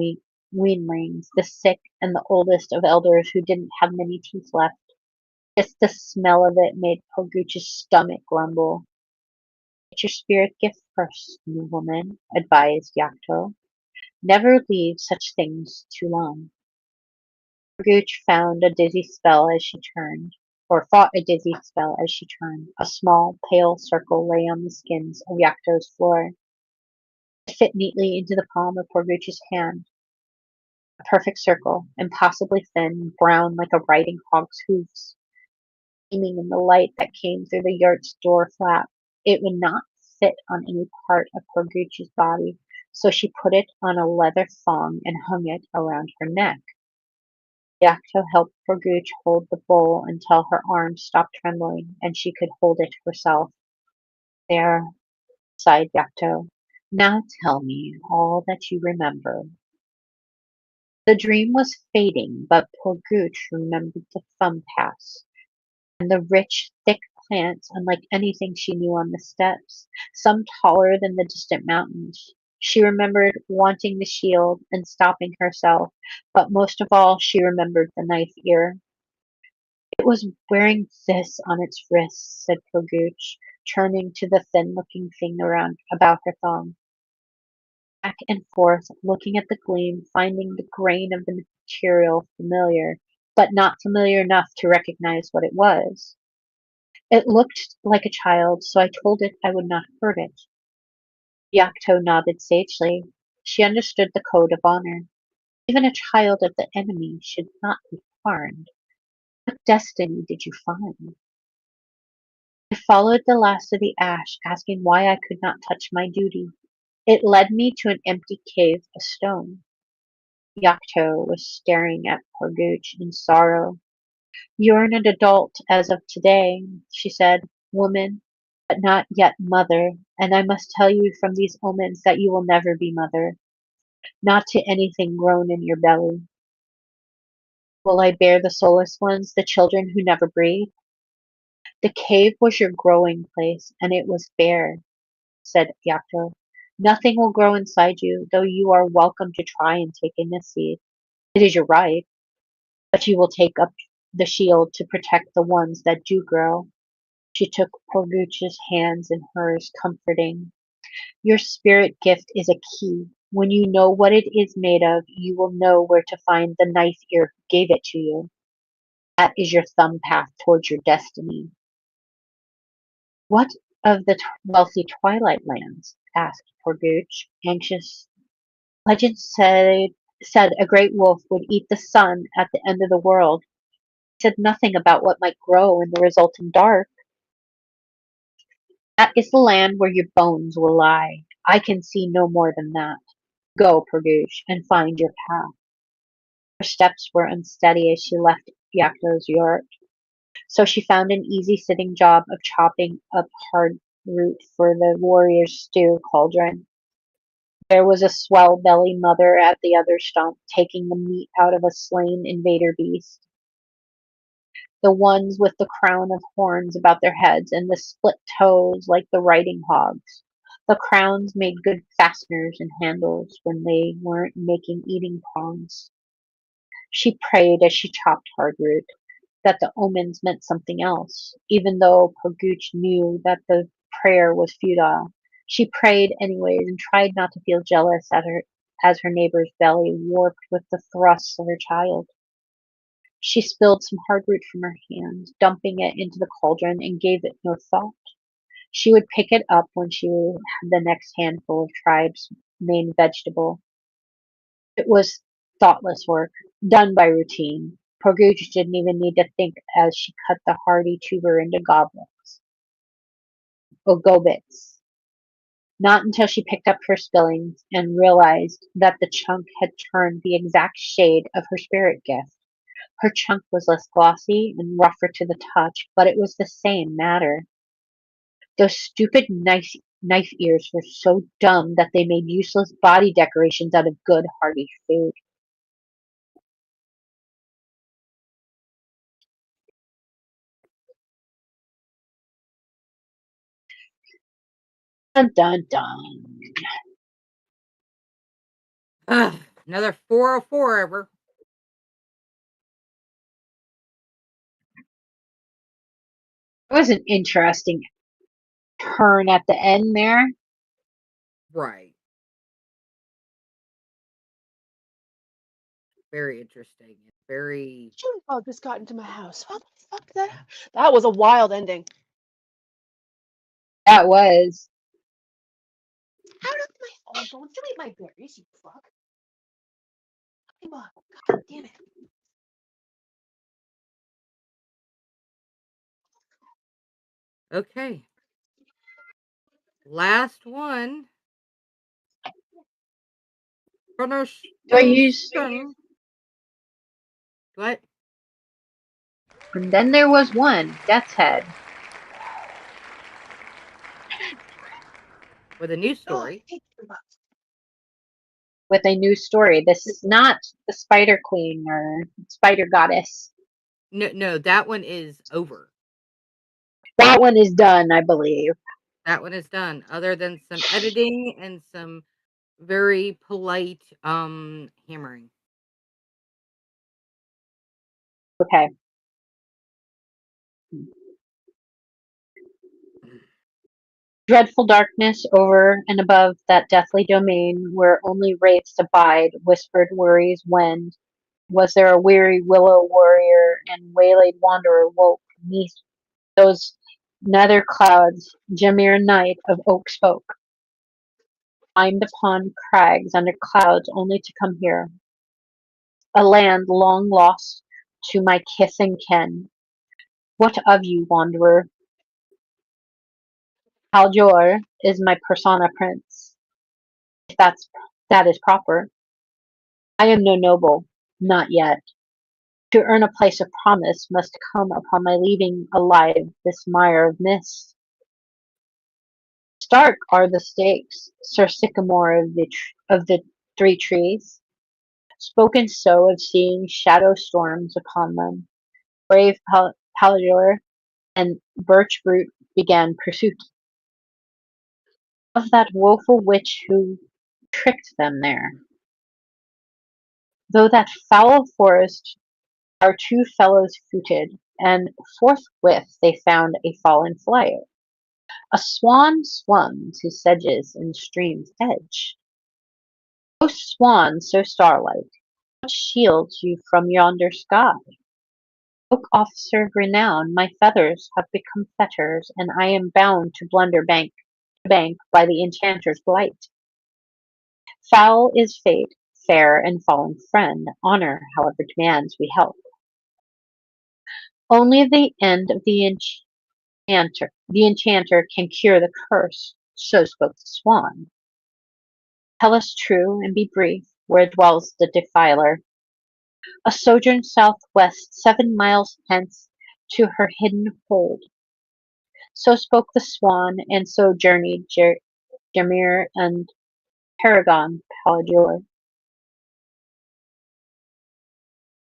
weanlings, the sick, and the oldest of elders who didn't have many teeth left. Just the smell of it made poor Gooch's stomach grumble. Get your spirit gift first, new woman, advised Yakto. Never leave such things too long. Gooch found a dizzy spell as she turned, or fought a dizzy spell as she turned. A small, pale circle lay on the skins of Yakto's floor. It fit neatly into the palm of poor Gooch's hand. A perfect circle, impossibly thin, brown like a riding hog's hoofs, gleaming in the light that came through the yurt's door flap. It would not fit on any part of poor Gooch's body, so she put it on a leather thong and hung it around her neck. Yakto helped Gooch hold the bowl until her arms stopped trembling and she could hold it herself. There, sighed Yakto. Now tell me all that you remember. The dream was fading, but poor Gooch remembered the thumb pass and the rich, thick plants unlike anything she knew on the steppes, some taller than the distant mountains. She remembered wanting the shield and stopping herself, but most of all she remembered the knife ear. It was wearing this on its wrist, said Purgooch, turning to the thin-looking thing around about her thumb. Back and forth, looking at the gleam, finding the grain of the material familiar, but not familiar enough to recognize what it was. It looked like a child, so I told it I would not hurt it. Yakto nodded sagely. She understood the code of honor. Even a child of the enemy should not be harmed. What destiny did you find? I followed the last of the ash, asking why I could not touch my duty. It led me to an empty cave of stone. Yakto was staring at Porgooch in sorrow. You're an adult as of today, she said, woman, but not yet mother, and I must tell you from these omens that you will never be mother, not to anything grown in your belly. Will I bear the soulless ones, the children who never breathe? The cave was your growing place, and it was bare, said Yakto. Nothing will grow inside you, though you are welcome to try and take in a seed. It is your right, but you will take up the shield to protect the ones that do grow. She took Porgooch's hands in hers, comforting. Your spirit gift is a key. When you know what it is made of, you will know where to find the knife ear who gave it to you. That is your thumb path towards your destiny. What of the wealthy twilight lands? Asked poor Gooch, anxious. Legend said a great wolf would eat the sun at the end of the world. It said nothing about what might grow in the resultant dark. That is the land where your bones will lie. I can see no more than that. Go, Pergouche, and find your path. Her steps were unsteady as she left Yakto's yurt, so she found an easy sitting job of chopping up hard root for the warrior's stew cauldron. There was a swell-bellied mother at the other stump, taking the meat out of a slain invader beast, the ones with the crown of horns about their heads and the split toes like the riding hogs. The crowns made good fasteners and handles when they weren't making eating prongs. She prayed as she chopped hardroot that the omens meant something else, even though Pogooch knew that the prayer was futile. She prayed anyways and tried not to feel jealous at her as her neighbor's belly warped with the thrusts of her child. She spilled some hardroot from her hand, dumping it into the cauldron, and gave it no thought. She would pick it up when she had the next handful of tribe's main vegetable. It was thoughtless work, done by routine. Porgooch didn't even need to think as she cut the hardy tuber into goblets, or gobits. Not until she picked up her spillings and realized that the chunk had turned the exact shade of her spirit gift. Her chunk was less glossy and rougher to the touch, but it was the same matter. Those stupid knife ears were so dumb that they made useless body decorations out of good hearty food. Dun dun dun. Another 404 ever. It was an interesting turn at the end there. Right. Very interesting. Very. June bug just got into my house. How the fuck did that? That was a wild ending. That was. How did my phone? Don't you eat my berries, you fuck? Hey, bug. God damn it. Okay. Last one. Finish Do I the use? sun. What? And then there was one, Death's Head, With a new Oh, I story. hate June bugs. with a new story. This is not the Spider Queen or Spider Goddess. No, that one is over. That one is done, I believe. That one is done. Other than some editing and some very polite hammering. Okay. Dreadful darkness over and above that deathly domain where only wraiths abide, whispered Worry's wind. Was there a weary willow warrior and waylaid wanderer woke neath those nether clouds, Jamir night of oak spoke, climbed upon crags under clouds only to come here, a land long lost to my kith and ken. What of you, wanderer? Haljor is my persona prince, if that is proper. I am no noble, not yet. To earn a place of promise must come upon my leaving alive this mire of mist. Stark are the stakes, Sir Sycamore of the three trees, spoken so of seeing shadow storms upon them. Brave Pallior and Birchroot began pursuit of that woeful witch who tricked them there. Though that foul forest our two fellows footed, and forthwith they found a fallen flyer. A swan swum to sedges and stream's edge. O swan so starlight, what shields you from yonder sky? Oak officer of renown, my feathers have become fetters, and I am bound to blunder bank to bank by the enchanter's blight. Foul is fate, fair and fallen friend, honor, however, demands we help. Only the end of the enchanter can cure the curse, so spoke the swan. Tell us true and be brief, where dwells the defiler? A sojourn southwest 7 miles hence to her hidden hold. So spoke the swan, and so journeyed Jamir and Paragon Paladur.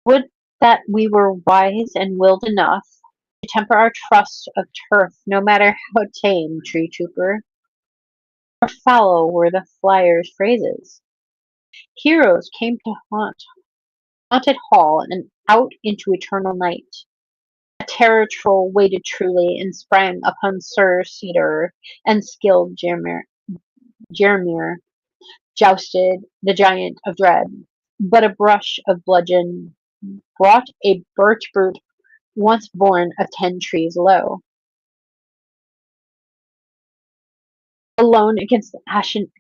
Would that we were wise and willed enough to temper our trust of turf, no matter how tame, tree trooper, or fallow were the flyer's phrases. Heroes came to haunted hall and out into eternal night. A terror troll waited truly, and sprang upon Sir Cedar, and skilled Jeremir jousted the giant of dread. But a brush of bludgeon brought a birch brute once born of 10 trees low. Alone against the ashen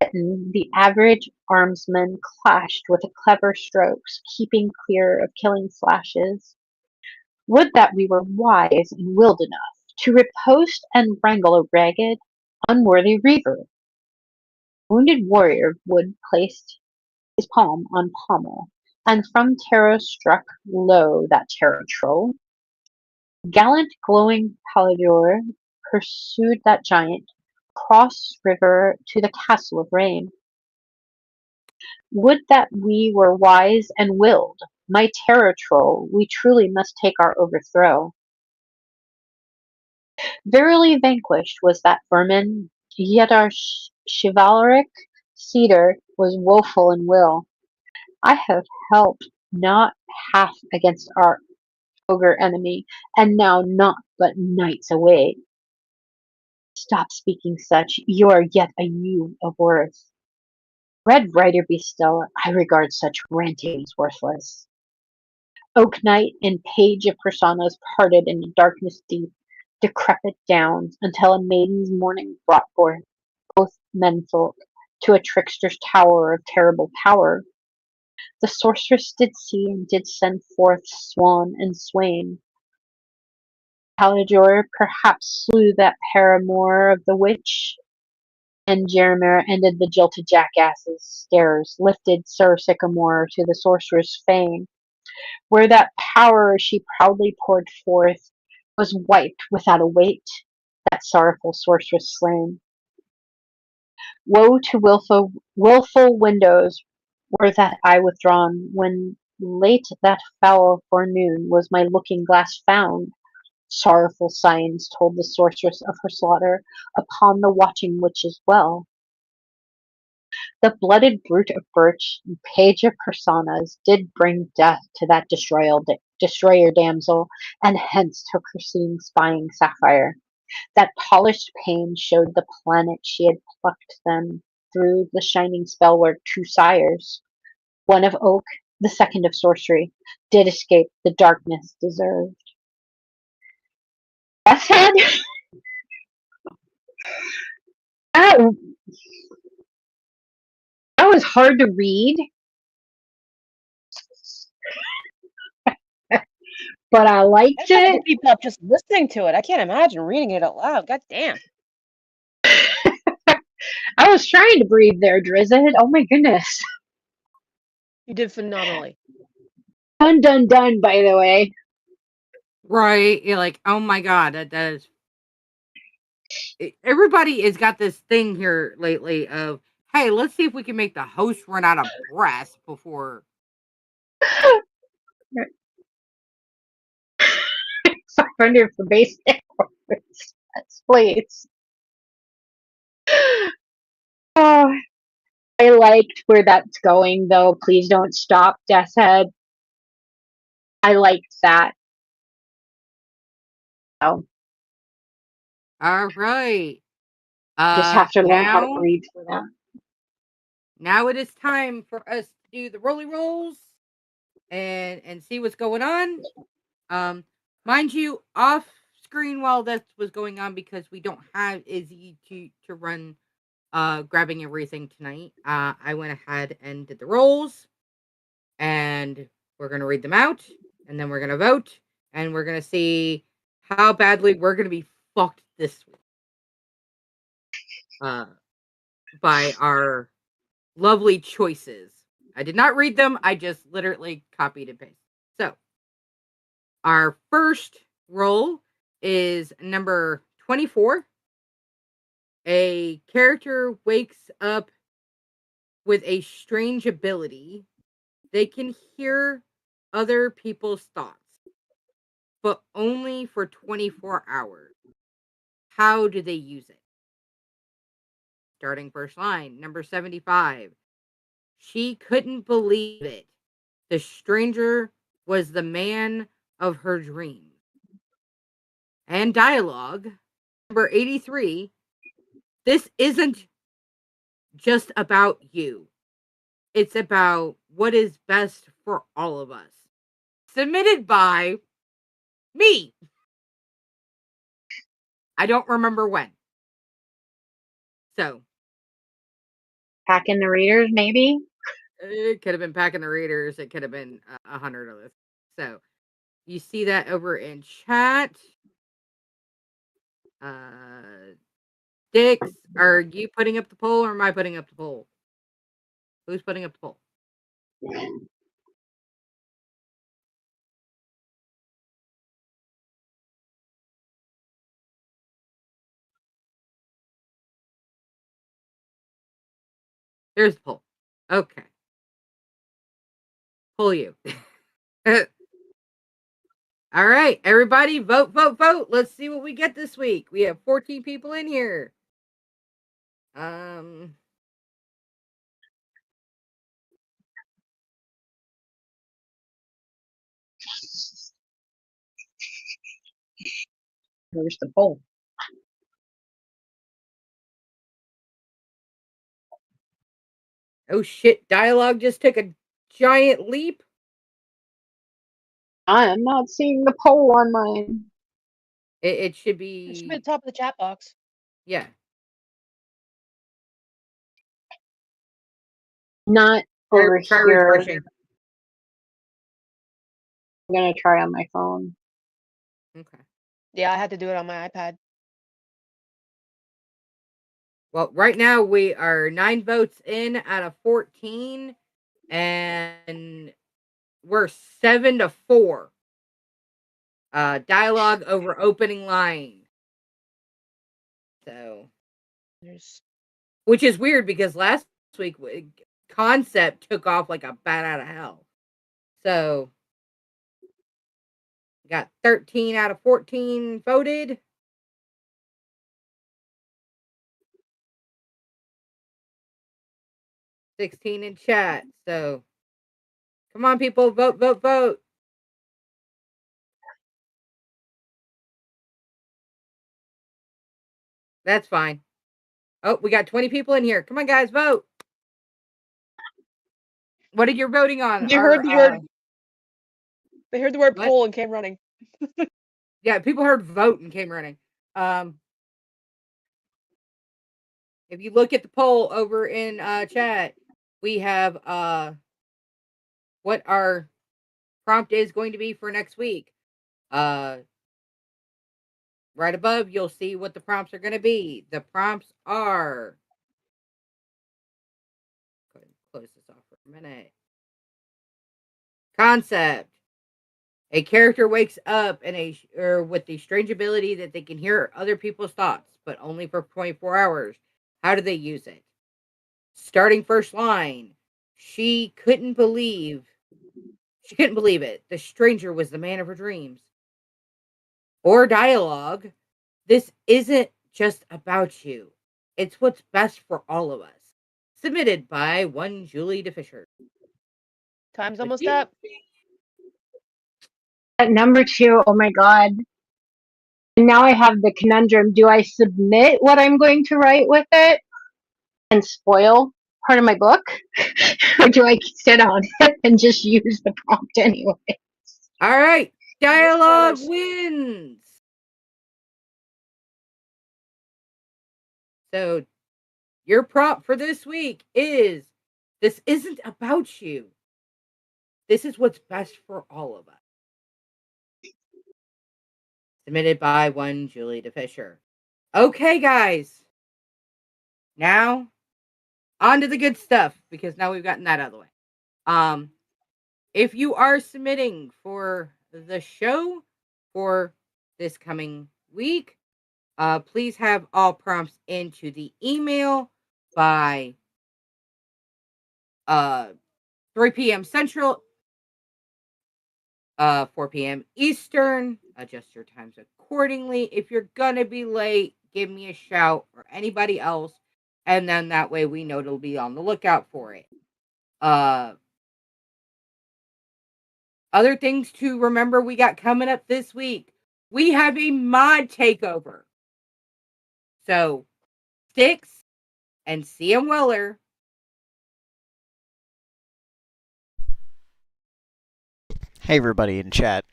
Eton, the average armsman clashed with clever strokes, keeping clear of killing slashes. Would that we were wise and willed enough to riposte and wrangle a ragged, unworthy reaver. Wounded warrior would place his palm on pommel, and from terror struck low that terror troll. Gallant glowing Pallador pursued that giant, cross river to the castle of rain. Would that we were wise and willed, my terror troll, we truly must take our overthrow. Verily vanquished was that vermin, yet our chivalric cedar was woeful in will. I have helped not half against our ogre enemy, and now naught but knights await. Stop speaking such, you are yet a you of worth. Red Rider be still, I regard such rantings worthless. Oak Knight and Page of Personas parted in the darkness deep, decrepit downs, until a maiden's mourning brought forth both menfolk to a trickster's tower of terrible power. The sorceress did see and did send forth swan and swain. Palajor perhaps slew that paramour of the witch, and Jeremiah ended the jilted jackass's stares, lifted Sir Sycamore to the sorceress' fane, where that power she proudly poured forth was wiped without a weight, that sorrowful sorceress slain. Woe to wilful windows were that eye withdrawn, when late that foul forenoon was my looking glass found. Sorrowful signs told the sorceress of her slaughter upon the watching witch's well. The blooded brute of Birch, Page of Personas, did bring death to that destroyer damsel, and hence took her seeing spying sapphire. That polished pane showed the planet she had plucked them through the shining spellwork two sires. One of oak, the second of sorcery, did escape the darkness deserved. Death's Head? That, that was hard to read, but I liked I had to it. keep up just listening to it. I can't imagine reading it out loud. God damn. I was trying to breathe there, Drizzit. Oh my goodness. You did phenomenally. Done, done, done, by the way. Right. You're like, oh my God, that is. Everybody has got this thing here lately of, hey, let's see if we can make the host run out of breath before. 500 for base hours. Please. Oh, I liked where that's going, though. Please don't stop, Death's Head. I liked that. Oh, All right. just have to learn how to Now, breathe for that. now it is time for us to do the rolly rolls and see what's going on. Mind you, off screen while this was going on, because we don't have Izzy to run grabbing everything tonight, I went ahead and did the rolls, and we're gonna read them out, and then we're gonna vote, and we're gonna see how badly we're gonna be fucked this week by our lovely choices. I did not read them, I just literally copied and pasted. So our first roll is number 24. A character wakes up with a strange ability. They can hear other people's thoughts, but only for 24 hours. How do they use it? Starting first line, number 75. She couldn't believe it. The stranger was the man of her dreams. And dialogue, number 83. This isn't just about you. It's about what is best for all of us. Submitted by me. I don't remember when. So. Packing the readers, maybe? It could have been Packing the Readers. It could have been 100 of this. So. You see that over in chat. Dix, are you putting up the poll or am I putting up the poll? Who's putting up the poll? There's the poll. Okay. Pull you. All right, everybody, vote, vote, vote. Let's see what we get this week. We have 14 people in here. Where's the poll? Oh shit, dialogue just took a giant leap. I am not seeing the poll on mine. It should be... It should be at the top of the chat box. Yeah. Not over Try here. refreshing. I'm gonna try on my phone. Okay. Yeah, I had to do it on my iPad. Well, right now we are 9 votes in out of 14, and we're 7-4. Dialogue over opening line. So, which is weird because last week concept took off like a bat out of hell. So, got 13 out of 14 voted. $16 in chat. So, come on, people, vote, vote, vote. That's fine. Oh, we got 20 people in here. Come on, guys, vote. What are you voting on? You heard the word. They heard the word what? poll and came running. Yeah, people heard vote and came running. If you look at the poll over in chat, we have what our prompt is going to be for next week. Right above, you'll see what the prompts are going to be. The prompts are... Go ahead and close this off for a minute. Concept. A character wakes up with the strange ability that they can hear other people's thoughts, but only for 24 hours. How do they use it? Starting first line. She couldn't believe it. The stranger was the man of her dreams. Or dialogue. This isn't just about you. It's what's best for all of us. Submitted by one Julie DeFisher. Time's almost up. At number 2, oh my god. And now I have the conundrum. Do I submit what I'm going to write with it and spoil part of my book? Or do I sit on it and just use the prompt anyway? All right. Dialogue wins. So your prompt for this week is, this isn't about you. This is what's best for all of us. Submitted by one Julie DeFisher. Okay, guys. Now, on to the good stuff, because now we've gotten that out of the way. If you are submitting for the show for this coming week, please have all prompts into the email by 3 p.m. Central, 4 p.m. Eastern. Adjust your times accordingly. If you're gonna be late, give me a shout, or anybody else, and then that way we know to be on the lookout for it. Other things to remember we got coming up this week. We have a mod takeover. So, Styx and CM Weller. Hey everybody in chat.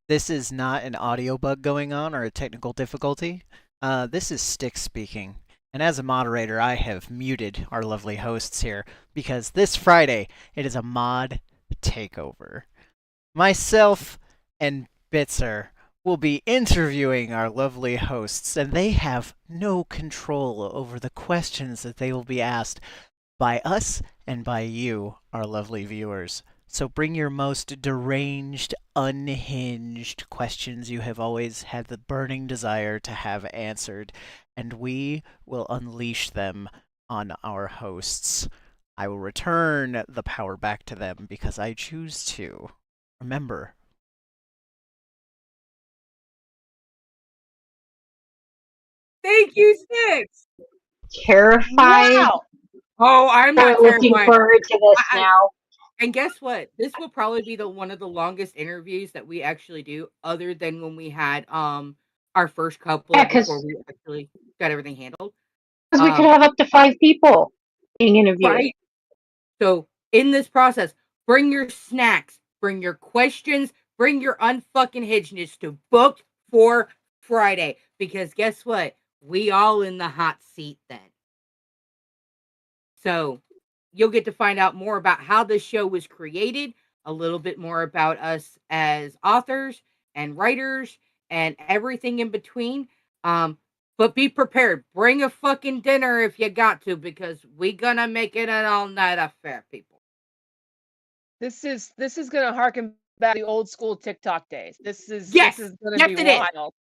This is not an audio bug going on or a technical difficulty. This is Styx speaking. And as a moderator, I have muted our lovely hosts here because this Friday it is a mod takeover. Myself and Bitzer will be interviewing our lovely hosts, and they have no control over the questions that they will be asked by us and by you, our lovely viewers. So bring your most deranged, unhinged questions you have always had the burning desire to have answered, and we will unleash them on our hosts. I will return the power back to them because I choose to. Remember. Thank you, Styx. Terrified. Wow. Oh, I'm We're not looking terrified. forward to this now. And guess what? This will probably be one of the longest interviews that we actually do, other than when we had our first couple before we actually got everything handled. Because we could have up to 5 people being interviewed. Right. So in this process, bring your snacks, bring your questions, bring your unfucking hingedness to Booked for Friday. Because guess what? We all in the hot seat then. So you'll get to find out more about how this show was created, a little bit more about us as authors and writers and everything in between. But be prepared. Bring a fucking dinner if you got to, because we gonna make it an all-night affair, people. This is gonna harken back to the old school TikTok days. This is gonna be wild.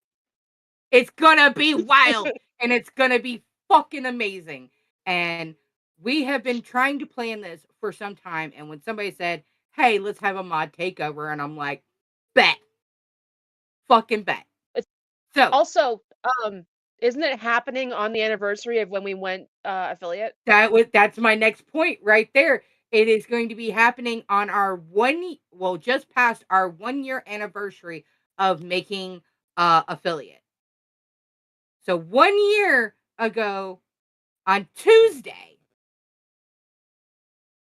It's gonna be wild, and it's gonna be fucking amazing. And we have been trying to plan this for some time. And when somebody said, "Hey, let's have a mod takeover," and I'm like, "Bet, fucking bet." So also, isn't it happening on the anniversary of when we went affiliate? That's my next point right there. It is going to be happening on our just past our 1 year anniversary of making affiliate. So 1 year ago on Tuesday,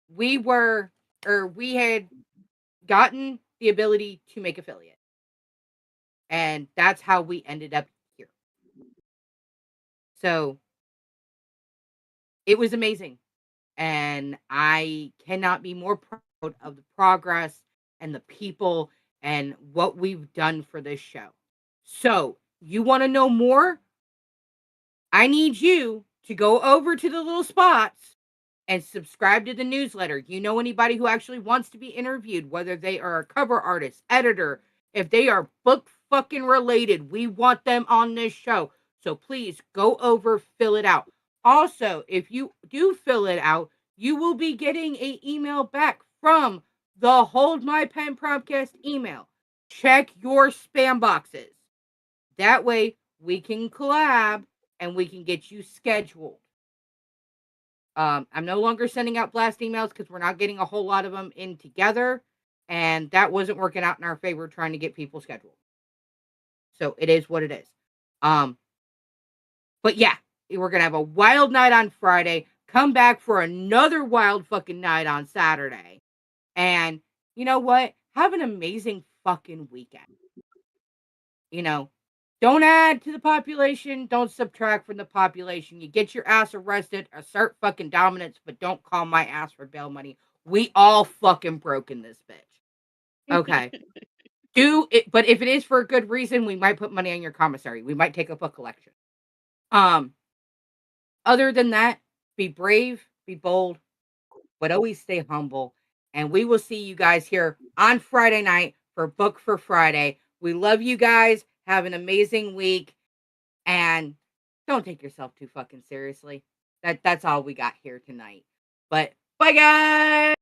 we had gotten the ability to make affiliate. And that's how we ended up here. So it was amazing. And I cannot be more proud of the progress and the people and what we've done for this show. So you want to know more? I need you to go over to the little spots and subscribe to the newsletter. You know anybody who actually wants to be interviewed, whether they are a cover artist, editor, if they are book fucking related, we want them on this show. So please go over, fill it out. Also, if you do fill it out, you will be getting an email back from the Hold My Pen Promptcast email. Check your spam boxes. That way we can collab and we can get you scheduled. I'm no longer sending out blast emails because we're not getting a whole lot of them in together. And that wasn't working out in our favor trying to get people scheduled. So it is what it is. But yeah, we're going to have a wild night on Friday. Come back for another wild fucking night on Saturday. And you know what? Have an amazing fucking weekend. You know, don't add to the population, don't subtract from the population. You get your ass arrested, assert fucking dominance, but don't call my ass for bail money. We all fucking broke in this bitch. Okay. Do it, but if it is for a good reason, we might put money on your commissary. We might take up a collection. Other than that, be brave, be bold, but always stay humble. And we will see you guys here on Friday night for Book for Friday. We love you guys. Have an amazing week. And don't take yourself too fucking seriously. That's all we got here tonight. But bye, guys.